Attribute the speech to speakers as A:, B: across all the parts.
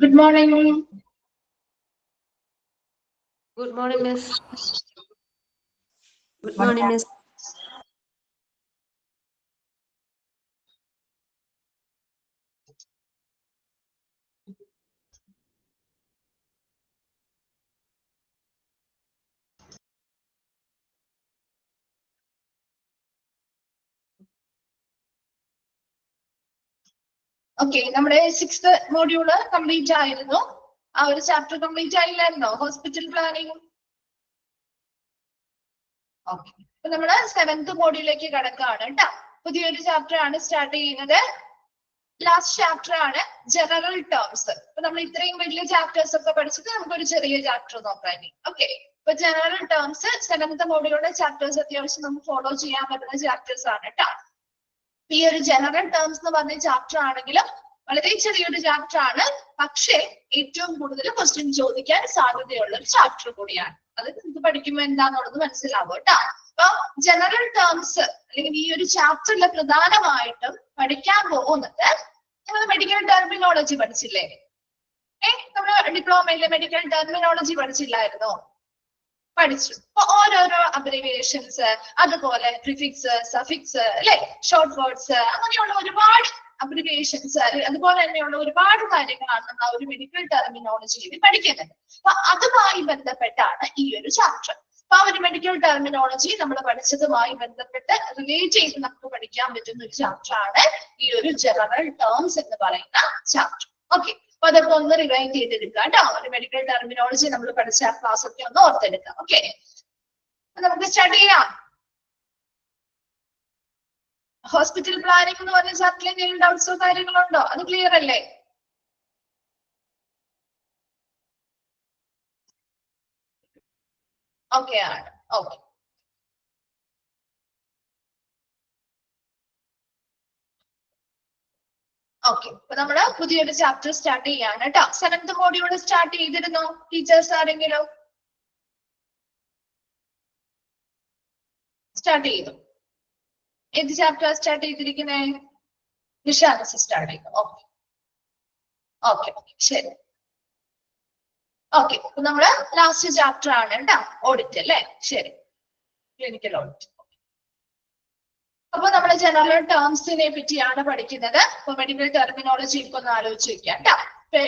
A: Good morning.
B: Good morning, Miss. Good morning, Miss.
A: Okay, നമ്മുടെ sixth module complete ആയിരുന്നു. ആ ഒരു ചാപ്റ്റർ കംപ്ലീറ്റ് ആയില്ലായിരുന്നോ? Hospital planning. ഓക്കെ, അപ്പൊ നമ്മള് സെവൻത് മോഡ്യൂളിലേക്ക് കടക്കുകയാണ് കേട്ടോ. പുതിയൊരു ചാപ്റ്റർ ആണ് സ്റ്റാർട്ട് ചെയ്യുന്നത്. ലാസ്റ്റ് ചാപ്റ്റർ ആണ് ജനറൽ ടേംസ്. അപ്പൊ നമ്മൾ ഇത്രയും വലിയ ചാപ്റ്റേഴ്സ് ഒക്കെ പഠിച്ചിട്ട് നമുക്കൊരു ചെറിയ ചാപ്റ്റർ നോക്കാം. ഓക്കെ, അപ്പൊ ജനറൽ ടേംസ് സെവൻത് മോഡ്യൂളിലെ ചാപ്റ്റേഴ്സ് അത്യാവശ്യം നമുക്ക് ഫോളോ ചെയ്യാൻ പറ്റുന്ന ചാപ്റ്റേഴ്സ് ആണ് കേട്ടോ. ഈ ഒരു ജനറൽ ടേംസ് എന്ന് പറഞ്ഞ ചാപ്റ്റർ ആണെങ്കിലും വളരെ ചെറിയൊരു ചാപ്റ്റർ ആണ്, പക്ഷേ ഏറ്റവും കൂടുതൽ ക്വസ്റ്റ്യൻ ചോദിക്കാൻ സാധ്യതയുള്ള ഒരു ചാപ്റ്റർ കൂടിയാണ്. അത് നിങ്ങൾക്ക് പഠിക്കുമ്പോൾ എന്താണെന്നുള്ളത് മനസ്സിലാവും കേട്ടോ. അപ്പൊ ജനറൽ ടേംസ് അല്ലെങ്കിൽ ഈ ഒരു ചാപ്റ്ററിൽ പ്രധാനമായിട്ടും പഠിക്കാൻ പോകുന്നത്, നിങ്ങൾ മെഡിക്കൽ ടെർമിനോളജി പഠിച്ചില്ലേ? നമ്മൾ ഡിപ്ലോമയിലെ മെഡിക്കൽ ടെർമിനോളജി പഠിച്ചില്ലായിരുന്നോ? പഠിച്ചു. അപ്പൊ ഓരോരോ അബ്രിവിയേഷൻസ്, അതുപോലെ പ്രിഫിക്സ്, സഫിക്സ്, അല്ലെ, ഷോർട്ട് വേർഡ്സ്, അങ്ങനെയുള്ള ഒരുപാട് അബ്രിവിയേഷൻസ്, അതുപോലെ തന്നെയുള്ള ഒരുപാട് കാര്യങ്ങളാണ് നമ്മൾ ആ ഒരു മെഡിക്കൽ ടെർമിനോളജിയിൽ പഠിക്കുന്നത്. അപ്പൊ അതുമായി ബന്ധപ്പെട്ടാണ് ഈ ഒരു ചാപ്റ്റർ. അപ്പൊ ആ ഒരു മെഡിക്കൽ ടെർമിനോളജി നമ്മൾ പഠിച്ചതുമായി ബന്ധപ്പെട്ട് റിലേറ്റ് ചെയ്ത് നമുക്ക് പഠിക്കാൻ പറ്റുന്ന ഒരു ചാപ്റ്റർ ആണ് ഈ ഒരു ജനറൽ ടേംസ് എന്ന് പറയുന്ന ചാപ്റ്റർ. ഓക്കെ, അപ്പൊ അതൊക്കെ ഒന്ന് റിവൈൻഡ് ചെയ്തെടുക്കുക കേട്ടോ. ഒരു മെഡിക്കൽ ടെർമിനോളജി നമ്മൾ പഠിച്ച ക്ലാസ് ഒക്കെ ഒന്ന് ഓർത്തെടുക്കാം. ഓക്കെ, നമുക്ക് സ്റ്റാർട്ട് ചെയ്യാം. ഹോസ്പിറ്റൽ പ്ലാനിംഗ് എന്ന് പറഞ്ഞ ചാപ്റ്ററിൽ എന്തെങ്കിലും ഡൗട്ട്സോ കാര്യങ്ങളോ ഉണ്ടോ? അത് ക്ലിയർ അല്ലേ? ഓക്കെ ആണ്. ഓക്കെ, ഓക്കെ, അപ്പൊ നമ്മള് പുതിയൊരു ചാപ്റ്റർ സ്റ്റാർട്ട് ചെയ്യാണ് കേട്ടോ. സെവൻത് മോഡ്യൂൾ സ്റ്റാർട്ട് ചെയ്തിരുന്നോ ടീച്ചേഴ്സ് ആരെങ്കിലും? സ്റ്റാർട്ട് ചെയ്തു. ഏത് ചാപ്റ്റർ സ്റ്റാർട്ട് ചെയ്തിരിക്കുന്നേ? നിഷാനസ് സ്റ്റാർട്ട് ചെയ്തു. ഓക്കെ, ഓക്കെ, ശരി. ഓക്കെ, അപ്പൊ നമ്മള് ലാസ്റ്റ് ചാപ്റ്റർ ആണ് കേട്ടോ, ഓഡിറ്റ് അല്ലേ? ശരി, ക്ലിനിക്കൽ ഓഡിറ്റ്. അപ്പൊ നമ്മൾ ജനറൽ ടേംസിനെ പറ്റിയാണ് പഠിക്കുന്നത്. അപ്പൊ മെഡിക്കൽ ടെർമിനോളജി ഒന്ന് ആലോചിച്ച് വെക്കാം കേട്ടോ.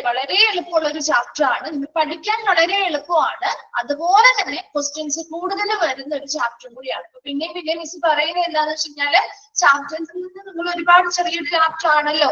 A: വളരെ എളുപ്പമുള്ള ഒരു ചാപ്റ്റർ ആണ്, പഠിക്കാൻ വളരെ എളുപ്പമാണ്, അതുപോലെ തന്നെ ക്വസ്റ്റ്യൻസ് കൂടുതൽ വരുന്ന ഒരു ചാപ്റ്റർ കൂടിയാണ്. അപ്പൊ പിന്നെ മിസ് പറയുന്നത് എന്താണെന്ന് വെച്ച് കഴിഞ്ഞാല്, ചാപ്റ്റേഴ്സിൽ നിന്ന് നിങ്ങൾ ഒരുപാട് ചെറിയൊരു ചാപ്റ്റർ ആണല്ലോ,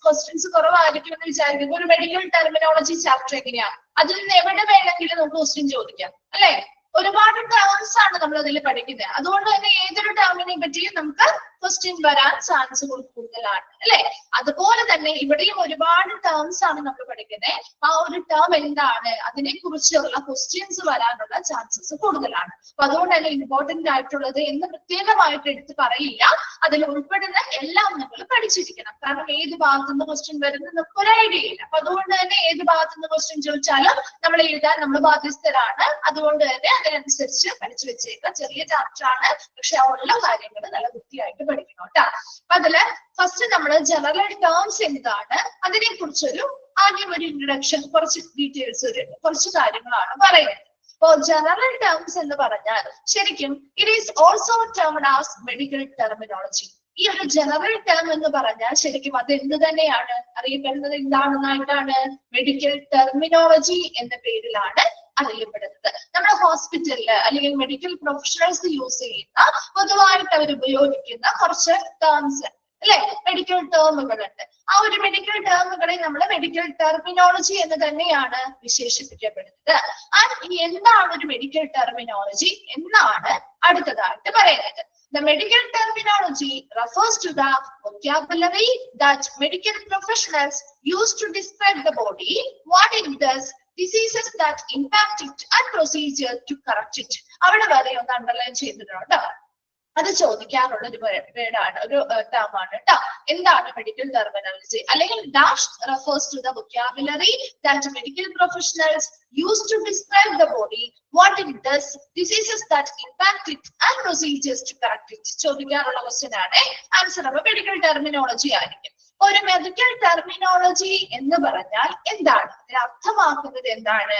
A: ക്വസ്റ്റ്യൻസ് കുറവായിരിക്കും എന്ന് വിചാരിക്കും. ഒരു മെഡിക്കൽ ടെർമിനോളജി ചാപ്റ്റർ എങ്ങനെയാണ്, അതിൽ നിന്ന് എവിടെ വേണമെങ്കിലും നമുക്ക് ക്വസ്റ്റ്യൻ ചോദിക്കാം അല്ലെ? ഒരുപാട് ടേംസ് ആണ് നമ്മൾ അതിൽ പഠിക്കുന്നത്. അതുകൊണ്ട് തന്നെ ഏതൊരു ടേമിനെ പറ്റിയും നമുക്ക് ക്വസ്റ്റ്യൻ വരാൻ ചാൻസ് കൂടുതലാണ് അല്ലെ? അതുപോലെ തന്നെ ഇവിടെയും ഒരുപാട് ടേംസ് ആണ് നമ്മൾ പഠിക്കുന്നത്. ആ ഒരു ടേം എന്താണ്, അതിനെ കുറിച്ചുള്ള ക്വസ്റ്റ്യൻസ് വരാനുള്ള ചാൻസസ് കൂടുതലാണ്. അപ്പൊ അതുകൊണ്ട് തന്നെ ഇമ്പോർട്ടന്റ് ആയിട്ടുള്ളത് എന്ന് പ്രത്യേകമായിട്ട് എടുത്ത് പറയില്ല, അതിൽ ഉൾപ്പെടുന്ന എല്ലാം നമ്മൾ പഠിച്ചിരിക്കണം. കാരണം ഏത് ഭാഗത്തു നിന്ന് ക്വസ്റ്റ്യൻ വരുന്നത് നമുക്ക് ഒരു ഐഡിയ ഇല്ല. അപ്പൊ അതുകൊണ്ട് തന്നെ ഏത് ഭാഗത്തു നിന്ന് ക്വസ്റ്റ്യൻ ചോദിച്ചാലും നമ്മൾ എഴുതാൻ നമ്മൾ ബാധ്യസ്ഥരാണ്. അതുകൊണ്ട് തന്നെ അതിനനുസരിച്ച് പഠിച്ചു വെച്ചേക്കാം. ചെറിയ ചാപ്റ്റർ ആണ്, പക്ഷെ ആ ഉള്ള കാര്യങ്ങൾ നല്ല വൃത്തിയായിട്ട് പഠിക്കണം കേട്ടോ. അപ്പൊ അതില് ഫസ്റ്റ് നമ്മൾ ജനറൽ ടേംസ് എന്താണ്, അതിനെ കുറിച്ചൊരു ആദ്യം ഒരു ഇൻട്രൊഡക്ഷൻ, കുറച്ച് ഡീറ്റെയിൽസ്, കുറച്ച് കാര്യങ്ങളാണ് പറയുന്നത്. അപ്പോ ജനറൽ ടേംസ് എന്ന് പറഞ്ഞാൽ ശരിക്കും it is also termed as medical terminology. ഈ ഒരു ജനറൽ ടേം എന്ന് പറഞ്ഞാൽ ശരിക്കും അത് എന്ത് തന്നെയാണ് അറിയപ്പെടുന്നത്? എന്താണെന്നായിട്ടാണ്? മെഡിക്കൽ ടെർമിനോളജി എന്ന പേരിലാണ് അറിയപ്പെടുന്നത്. നമ്മുടെ ഹോസ്പിറ്റലില് അല്ലെങ്കിൽ മെഡിക്കൽ പ്രൊഫഷണൽസ് യൂസ് ചെയ്യുന്ന, പൊതുവായിട്ട് അവർ ഉപയോഗിക്കുന്ന കുറച്ച് ടേംസ് അല്ലെ, മെഡിക്കൽ ടേമുകളുണ്ട്. ആ ഒരു മെഡിക്കൽ ടേമുകളെ നമ്മൾ മെഡിക്കൽ ടെർമിനോളജി എന്ന് തന്നെയാണ് വിശേഷിപ്പിക്കപ്പെടുന്നത്. എന്താണ് ഒരു മെഡിക്കൽ ടെർമിനോളജി എന്നാണ് അടുത്തതായിട്ട് പറയുന്നത്. The medical terminology refers to the vocabulary that medical professionals use to describe the body, what it does, diseases that impact it, and procedure to correct it. അവിടെ വരെ ഒന്ന് അണ്ടർലൈൻ ചെയ്തിട്ടുണ്ട്. അത് ചോദിക്കാനുള്ള ഒരു വേർഡാണ്, ഒരു ടേം ആണ് കേട്ടോ. എന്താണ് മെഡിക്കൽ ടെർമിനോളജി? അല്ലെങ്കിൽ dash refers to the vocabulary that medical professionals use to describe the body, what it does, diseases that impact it, and procedures to correct it. ചോദിക്കാനുള്ള ക്വസ്റ്റ്യൻ ആണ്. ആൻസർ അപ്പൊ മെഡിക്കൽ ടെർമിനോളജി ആയിരിക്കും. ഒരു medical terminology എന്ന് പറഞ്ഞാൽ എന്താണ്? ഇതിന് അർത്ഥമാക്കുന്നത് എന്താണ്?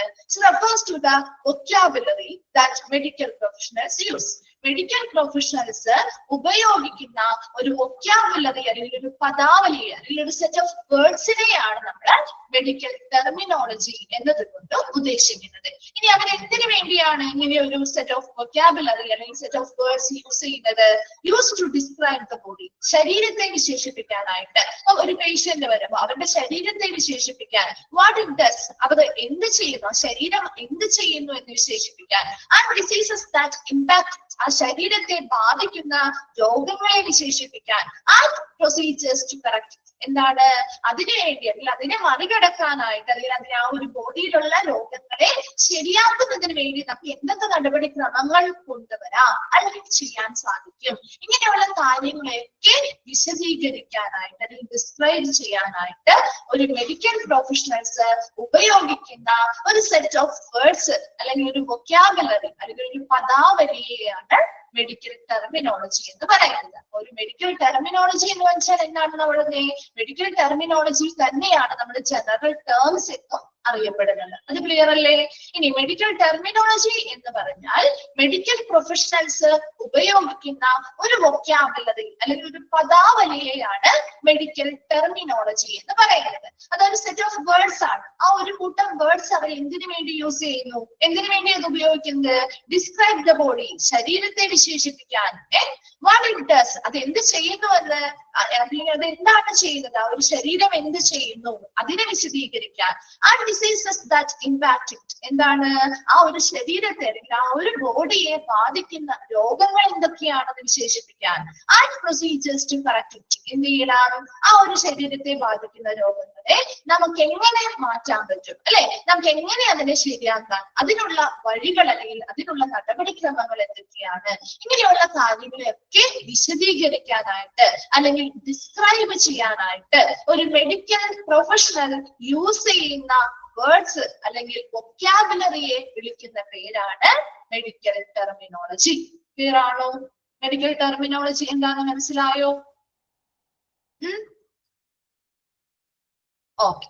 A: refers to the vocabulary that medical professionals use. Medical professionals ഉപയോഗിക്കുന്ന ഒരു വൊക്കാബുലറി അല്ലെങ്കിൽ ഒരു പദാവലി അല്ലെങ്കിൽ ഒരു സെറ്റ് ഓഫ് വേർഡ്സിനെയാണ് നമ്മൾ മെഡിക്കൽ ടെർമിനോളജി എന്നതുകൊണ്ട് ഉദ്ദേശിക്കുന്നത്. ഇനി അവർ എന്തിനു വേണ്ടിയാണ് ഇങ്ങനെ ഒരു സെറ്റ് ഓഫ് വൊക്കാബുലറി അല്ലെങ്കിൽ സെറ്റ് ഓഫ് വേർഡ്സ് യൂസ് ചെയ്യുന്നത്? Use to describe the body, ശരീരത്തെ വിശേഷിപ്പിക്കാനായിട്ട്. ഒരു പേഷ്യന്റ് വരുമ്പോൾ അവരുടെ ശരീരത്തെ വിശേഷിപ്പിക്കാൻ, വാട്ട് ഇറ്റ് ഡസ്, അവർ എന്ത് ചെയ്യുന്നു, ശരീരം എന്ത് ചെയ്യുന്നു എന്ന് വിശേഷിപ്പിക്കാൻ. ആൻഡ് ഡിസീസസ് ദാറ്റ് ഇമ്പാക്ട്, ആ ശരീരത്തെ ബാധിക്കുന്ന രോഗങ്ങളെ വിശേഷിപ്പിക്കാൻ. ആൻഡ് പ്രൊസീജിയേഴ്സ് ടു കറക്റ്റ്, എന്താണ് അതിനുവേണ്ടി അല്ലെങ്കിൽ അതിനെ മറികടക്കാനായിട്ട് അല്ലെങ്കിൽ അതിനെ ആ ഒരു ബോഡിയിലുള്ള രോഗങ്ങളെ ശരിയാക്കുന്നതിന് വേണ്ടി നമുക്ക് എന്തൊക്കെ നടപടിക്രമങ്ങൾ കൊണ്ടുവരാം അല്ലെങ്കിൽ ചെയ്യാൻ സാധിക്കും. ഇങ്ങനെയുള്ള കാര്യങ്ങളെയൊക്കെ വിശദീകരിക്കാനായിട്ട് അല്ലെങ്കിൽ ഡിസ്ക്രൈബ് ചെയ്യാനായിട്ട് ഒരു മെഡിക്കൽ പ്രൊഫഷണൽസ് ഉപയോഗിക്കുന്ന ഒരു സെറ്റ് ഓഫ് വേർഡ്സ് അല്ലെങ്കിൽ ഒരു വൊക്കാബുലറി അല്ലെങ്കിൽ ഒരു പദാവലിയെയാണ് മെഡിക്കൽ ടെർമിനോളജി എന്ന് പറയുന്നത്. ഒരു മെഡിക്കൽ ടെർമിനോളജി എന്ന് വെച്ചാൽ എന്താണ്? നമ്മുടെ മെഡിക്കൽ ടെർമിനോളജി തന്നെയാണ് നമ്മുടെ ജനറൽ ടേംസ് എന്നും അറിയപ്പെടുന്നത്. അത് ക്ലിയർ അല്ലേ? ഇനി മെഡിക്കൽ ടെർമിനോളജി എന്ന് പറഞ്ഞാൽ മെഡിക്കൽ പ്രൊഫഷണൽസ് ഉപയോഗിക്കുന്ന ഒരു വൊക്കാബുലറി അല്ലെങ്കിൽ ഒരു പദാവലിയെയാണ് മെഡിക്കൽ ടെർമിനോളജി എന്ന് പറയുന്നത്. അതൊരു സെറ്റ് ഓഫ് വേർഡ്സ് ആണ്. ആ ഒരു കൂട്ടം വേർഡ്സ് അവർ എന്തിനു വേണ്ടി യൂസ് ചെയ്യുന്നു? എന്തിനു വേണ്ടി അത് ഉപയോഗിക്കുന്നത്? ഡിസ്ക്രൈബ് ദ ബോഡി, ശരീരത്തെ വിശേഷിപ്പിക്കാൻ. വാട്ട് ഇറ്റ് ഡസ്, അത് എന്ത് ചെയ്യുന്നു എന്ന്, അല്ലെങ്കിൽ അത് എന്താണ് ചെയ്യുന്നത്, ആ ഒരു ശരീരം എന്ത് ചെയ്യുന്നു അതിനെ വിശദീകരിക്കാൻ. And diseases that impact it, എന്താണ് ആ ഒരു ശരീരത്തെ അല്ലെങ്കിൽ ആ ഒരു ബോഡിയെ ബാധിക്കുന്ന രോഗങ്ങൾ എന്തൊക്കെയാണെന്ന് വിശേഷിപ്പിക്കാൻ. And procedures to correct it, എന്ത് ചെയ്യണം, ആ ഒരു ശരീരത്തെ ബാധിക്കുന്ന രോഗങ്ങളെ നമുക്ക് എങ്ങനെ മാറ്റാൻ പറ്റും, അല്ലെ, നമുക്ക് എങ്ങനെ അതിനെ ശരിയാക്കാം, അതിനുള്ള വഴികൾ അല്ലെങ്കിൽ അതിനുള്ള നടപടിക്രമങ്ങൾ എന്തൊക്കെയാണ്, ഇങ്ങനെയുള്ള കാര്യങ്ങളെയൊക്കെ വിശദീകരിക്കാനായിട്ട് അല്ലെങ്കിൽ ഡിസ്ക്രൈബ് ചെയ്യാനായിട്ട് ഒരു മെഡിക്കൽ പ്രൊഫഷണൽ യൂസ് ചെയ്യുന്ന വേർഡ്സ് അല്ലെങ്കിൽ വൊക്കാബുലറിയെ വിളിക്കുന്ന പേരാണ് മെഡിക്കൽ ടെർമിനോളജി. ക്ലിയർ ആണോ? മെഡിക്കൽ ടെർമിനോളജി എന്താണെന്ന് മനസ്സിലായോ? ഓക്കെ.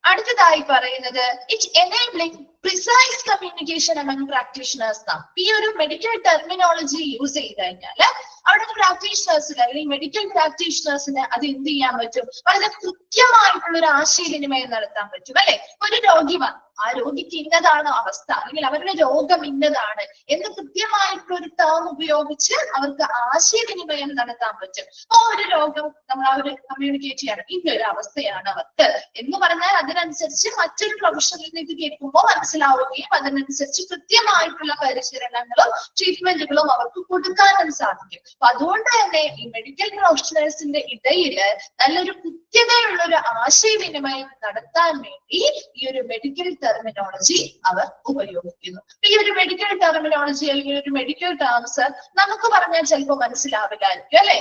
A: അടുത്തതായി പറയുന്നത് it enabling precise communication among practitioners. ഈ ഒരു മെഡിക്കൽ ടെർമിനോളജി യൂസ് ചെയ്ത് കഴിഞ്ഞാൽ അവിടുത്തെ പ്രാക്ടീഷണേഴ്സിന് അല്ലെങ്കിൽ മെഡിക്കൽ പ്രാക്ടീഷണേഴ്സിന് അത് എന്ത് ചെയ്യാൻ പറ്റും? വളരെ കൃത്യമായിട്ടുള്ള ഒരു ആശയവിനിമയം നടത്താൻ പറ്റും, അല്ലെ? ഒരു രോഗി വന്നു, ആ രോഗിക്ക് ഇന്നതാണ് അവസ്ഥ അല്ലെങ്കിൽ അവരുടെ രോഗം ഇന്നതാണ് എന്ന് കൃത്യമായിട്ടുള്ള ഒരു ടേം ഉപയോഗിച്ച് അവർക്ക് ആശയവിനിമയം നടത്താൻ പറ്റും. ആ ഒരു രോഗം നമ്മൾ അവർ കമ്മ്യൂണിക്കേറ്റ് ചെയ്യണം, ഇന്നൊരു അവസ്ഥയാണ് അവർക്ക് എന്ന് പറഞ്ഞാൽ അതിനനുസരിച്ച് മറ്റൊരു പ്രൊഫഷണലിൽ നിന്ന് ഇത് കേൾക്കുമ്പോൾ മനസ്സിലാവുകയും അതിനനുസരിച്ച് കൃത്യമായിട്ടുള്ള പരിചരണങ്ങളും ട്രീറ്റ്മെന്റുകളും അവർക്ക് കൊടുക്കാനും സാധിക്കും. അപ്പൊ അതുകൊണ്ട് തന്നെ ഈ മെഡിക്കൽ പ്രൊഫഷണൽസിന്റെ ഇടയിൽ നല്ലൊരു കൃത്യതയുള്ള ഒരു ആശയവിനിമയം നടത്താൻ വേണ്ടി ഈ ഒരു മെഡിക്കൽ ടെർമിനോളജി അവർ ഉപയോഗിക്കുന്നു. ഈ ഒരു മെഡിക്കൽ ടെർമിനോളജി അല്ലെങ്കിൽ ഒരു മെഡിക്കൽ ടേംസ് നമുക്ക് പറഞ്ഞാൽ ചിലപ്പോൾ മനസ്സിലാവില്ലായിരിക്കും, അല്ലെ?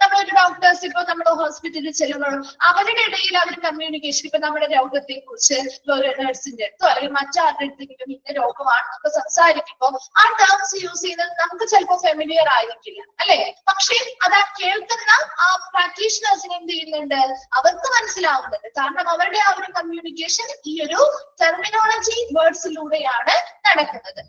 A: നമ്മളൊരു ഡോക്ടേഴ്സ് ഇപ്പൊ നമ്മുടെ ഹോസ്പിറ്റലിൽ ചെല്ലുമ്പോൾ അവരുടെ ഇടയിൽ അവർ കമ്മ്യൂണിക്കേഷൻ, ഇപ്പൊ നമ്മുടെ രോഗത്തെ കുറിച്ച് ഒരു നഴ്സിന്റെ അടുത്തോ അല്ലെങ്കിൽ മറ്റാരുടെ അടുത്തെങ്കിലും ഇന്ന രോഗമാണെന്നൊക്കെ സംസാരിക്കുമ്പോൾ ആ ടേംസ് യൂസ് ചെയ്യുന്നത് നമുക്ക് ചിലപ്പോൾ ഫെമിലിയർ ആയിരിക്കില്ല, അല്ലെ? പക്ഷെ അത് കേൾക്കുന്ന ആ പ്രാക്ടീഷണേഴ്സിന് എന്ത് ചെയ്യുന്നുണ്ട്? അവർക്ക് മനസ്സിലാവുന്നുണ്ട്. കാരണം അവരുടെ ആ ഒരു കമ്മ്യൂണിക്കേഷൻ ഈ ഒരു ടെർമിനോളജി വേർഡ്സിലൂടെയാണ് നടക്കുന്നത്.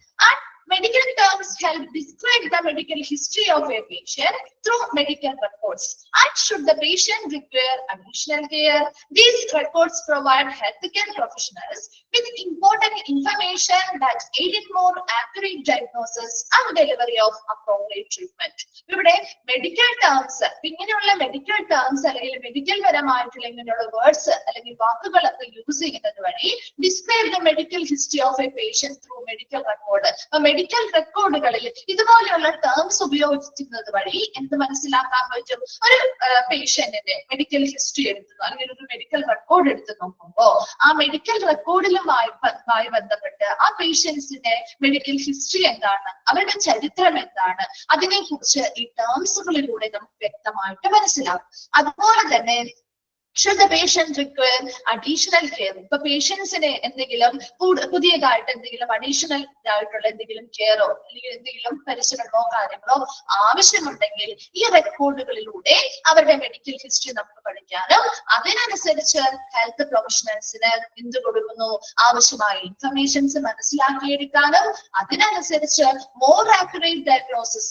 A: Medical terms help describe the medical history of a patient through medical records. And should the patient require additional care, these records provide healthcare professionals with important information that aid in more accurate diagnosis and delivery of appropriate treatment. ഇവിടെ medical terms, ഇങ്ങനെയുള്ള medical terms അല്ലെങ്കിൽ medical പരമായിട്ടുള്ള ഇങ്ങനെയുള്ള words അല്ലെങ്കിൽ വാക്കുകളൊക്കെ use ചെയ്യുന്നത് വഴി describe the medical history of a patient through medical record. Medical റെക്കോർഡുകളിൽ ഇതുപോലെയുള്ള ടേംസ് ഉപയോഗിക്കുന്നത് വഴി എന്ത് മനസ്സിലാക്കാൻ പറ്റും? ഒരു പേഷ്യന്റിന്റെ മെഡിക്കൽ ഹിസ്റ്ററി എടുത്തു അല്ലെങ്കിൽ ഒരു മെഡിക്കൽ റെക്കോർഡ് എടുത്ത് നോക്കുമ്പോൾ ആ മെഡിക്കൽ റെക്കോർഡിലുമായി ബന്ധപ്പെട്ട് ആ പേഷ്യൻസിന്റെ മെഡിക്കൽ ഹിസ്റ്ററി എന്താണ്, അവരുടെ ചരിത്രം എന്താണ്, അതിനെ കുറിച്ച് ഈ ടേംസുകളിലൂടെ നമുക്ക് വ്യക്തമായിട്ട് മനസ്സിലാവും. അതുപോലെ തന്നെ Should the patient require additional care? ഇപ്പൊ പേഷ്യൻസിന് എന്തെങ്കിലും പുതിയതായിട്ട് എന്തെങ്കിലും അഡീഷണൽ ആയിട്ടുള്ള എന്തെങ്കിലും കെയറോ അല്ലെങ്കിൽ എന്തെങ്കിലും പരിശീലനമോ കാര്യങ്ങളോ ആവശ്യമുണ്ടെങ്കിൽ ഈ റെക്കോർഡുകളിലൂടെ അവരുടെ മെഡിക്കൽ ഹിസ്റ്ററി നമുക്ക് പഠിക്കാനും അതിനനുസരിച്ച് ഹെൽത്ത് പ്രൊഫഷണൽസിന് എന്ത് കൊടുക്കുന്നു ആവശ്യമായ ഇൻഫർമേഷൻസ് മനസ്സിലാക്കിയെടുക്കാനും അതിനനുസരിച്ച് മോർ ആക്യുറേറ്റ് ഡയഗ്നോസിസ്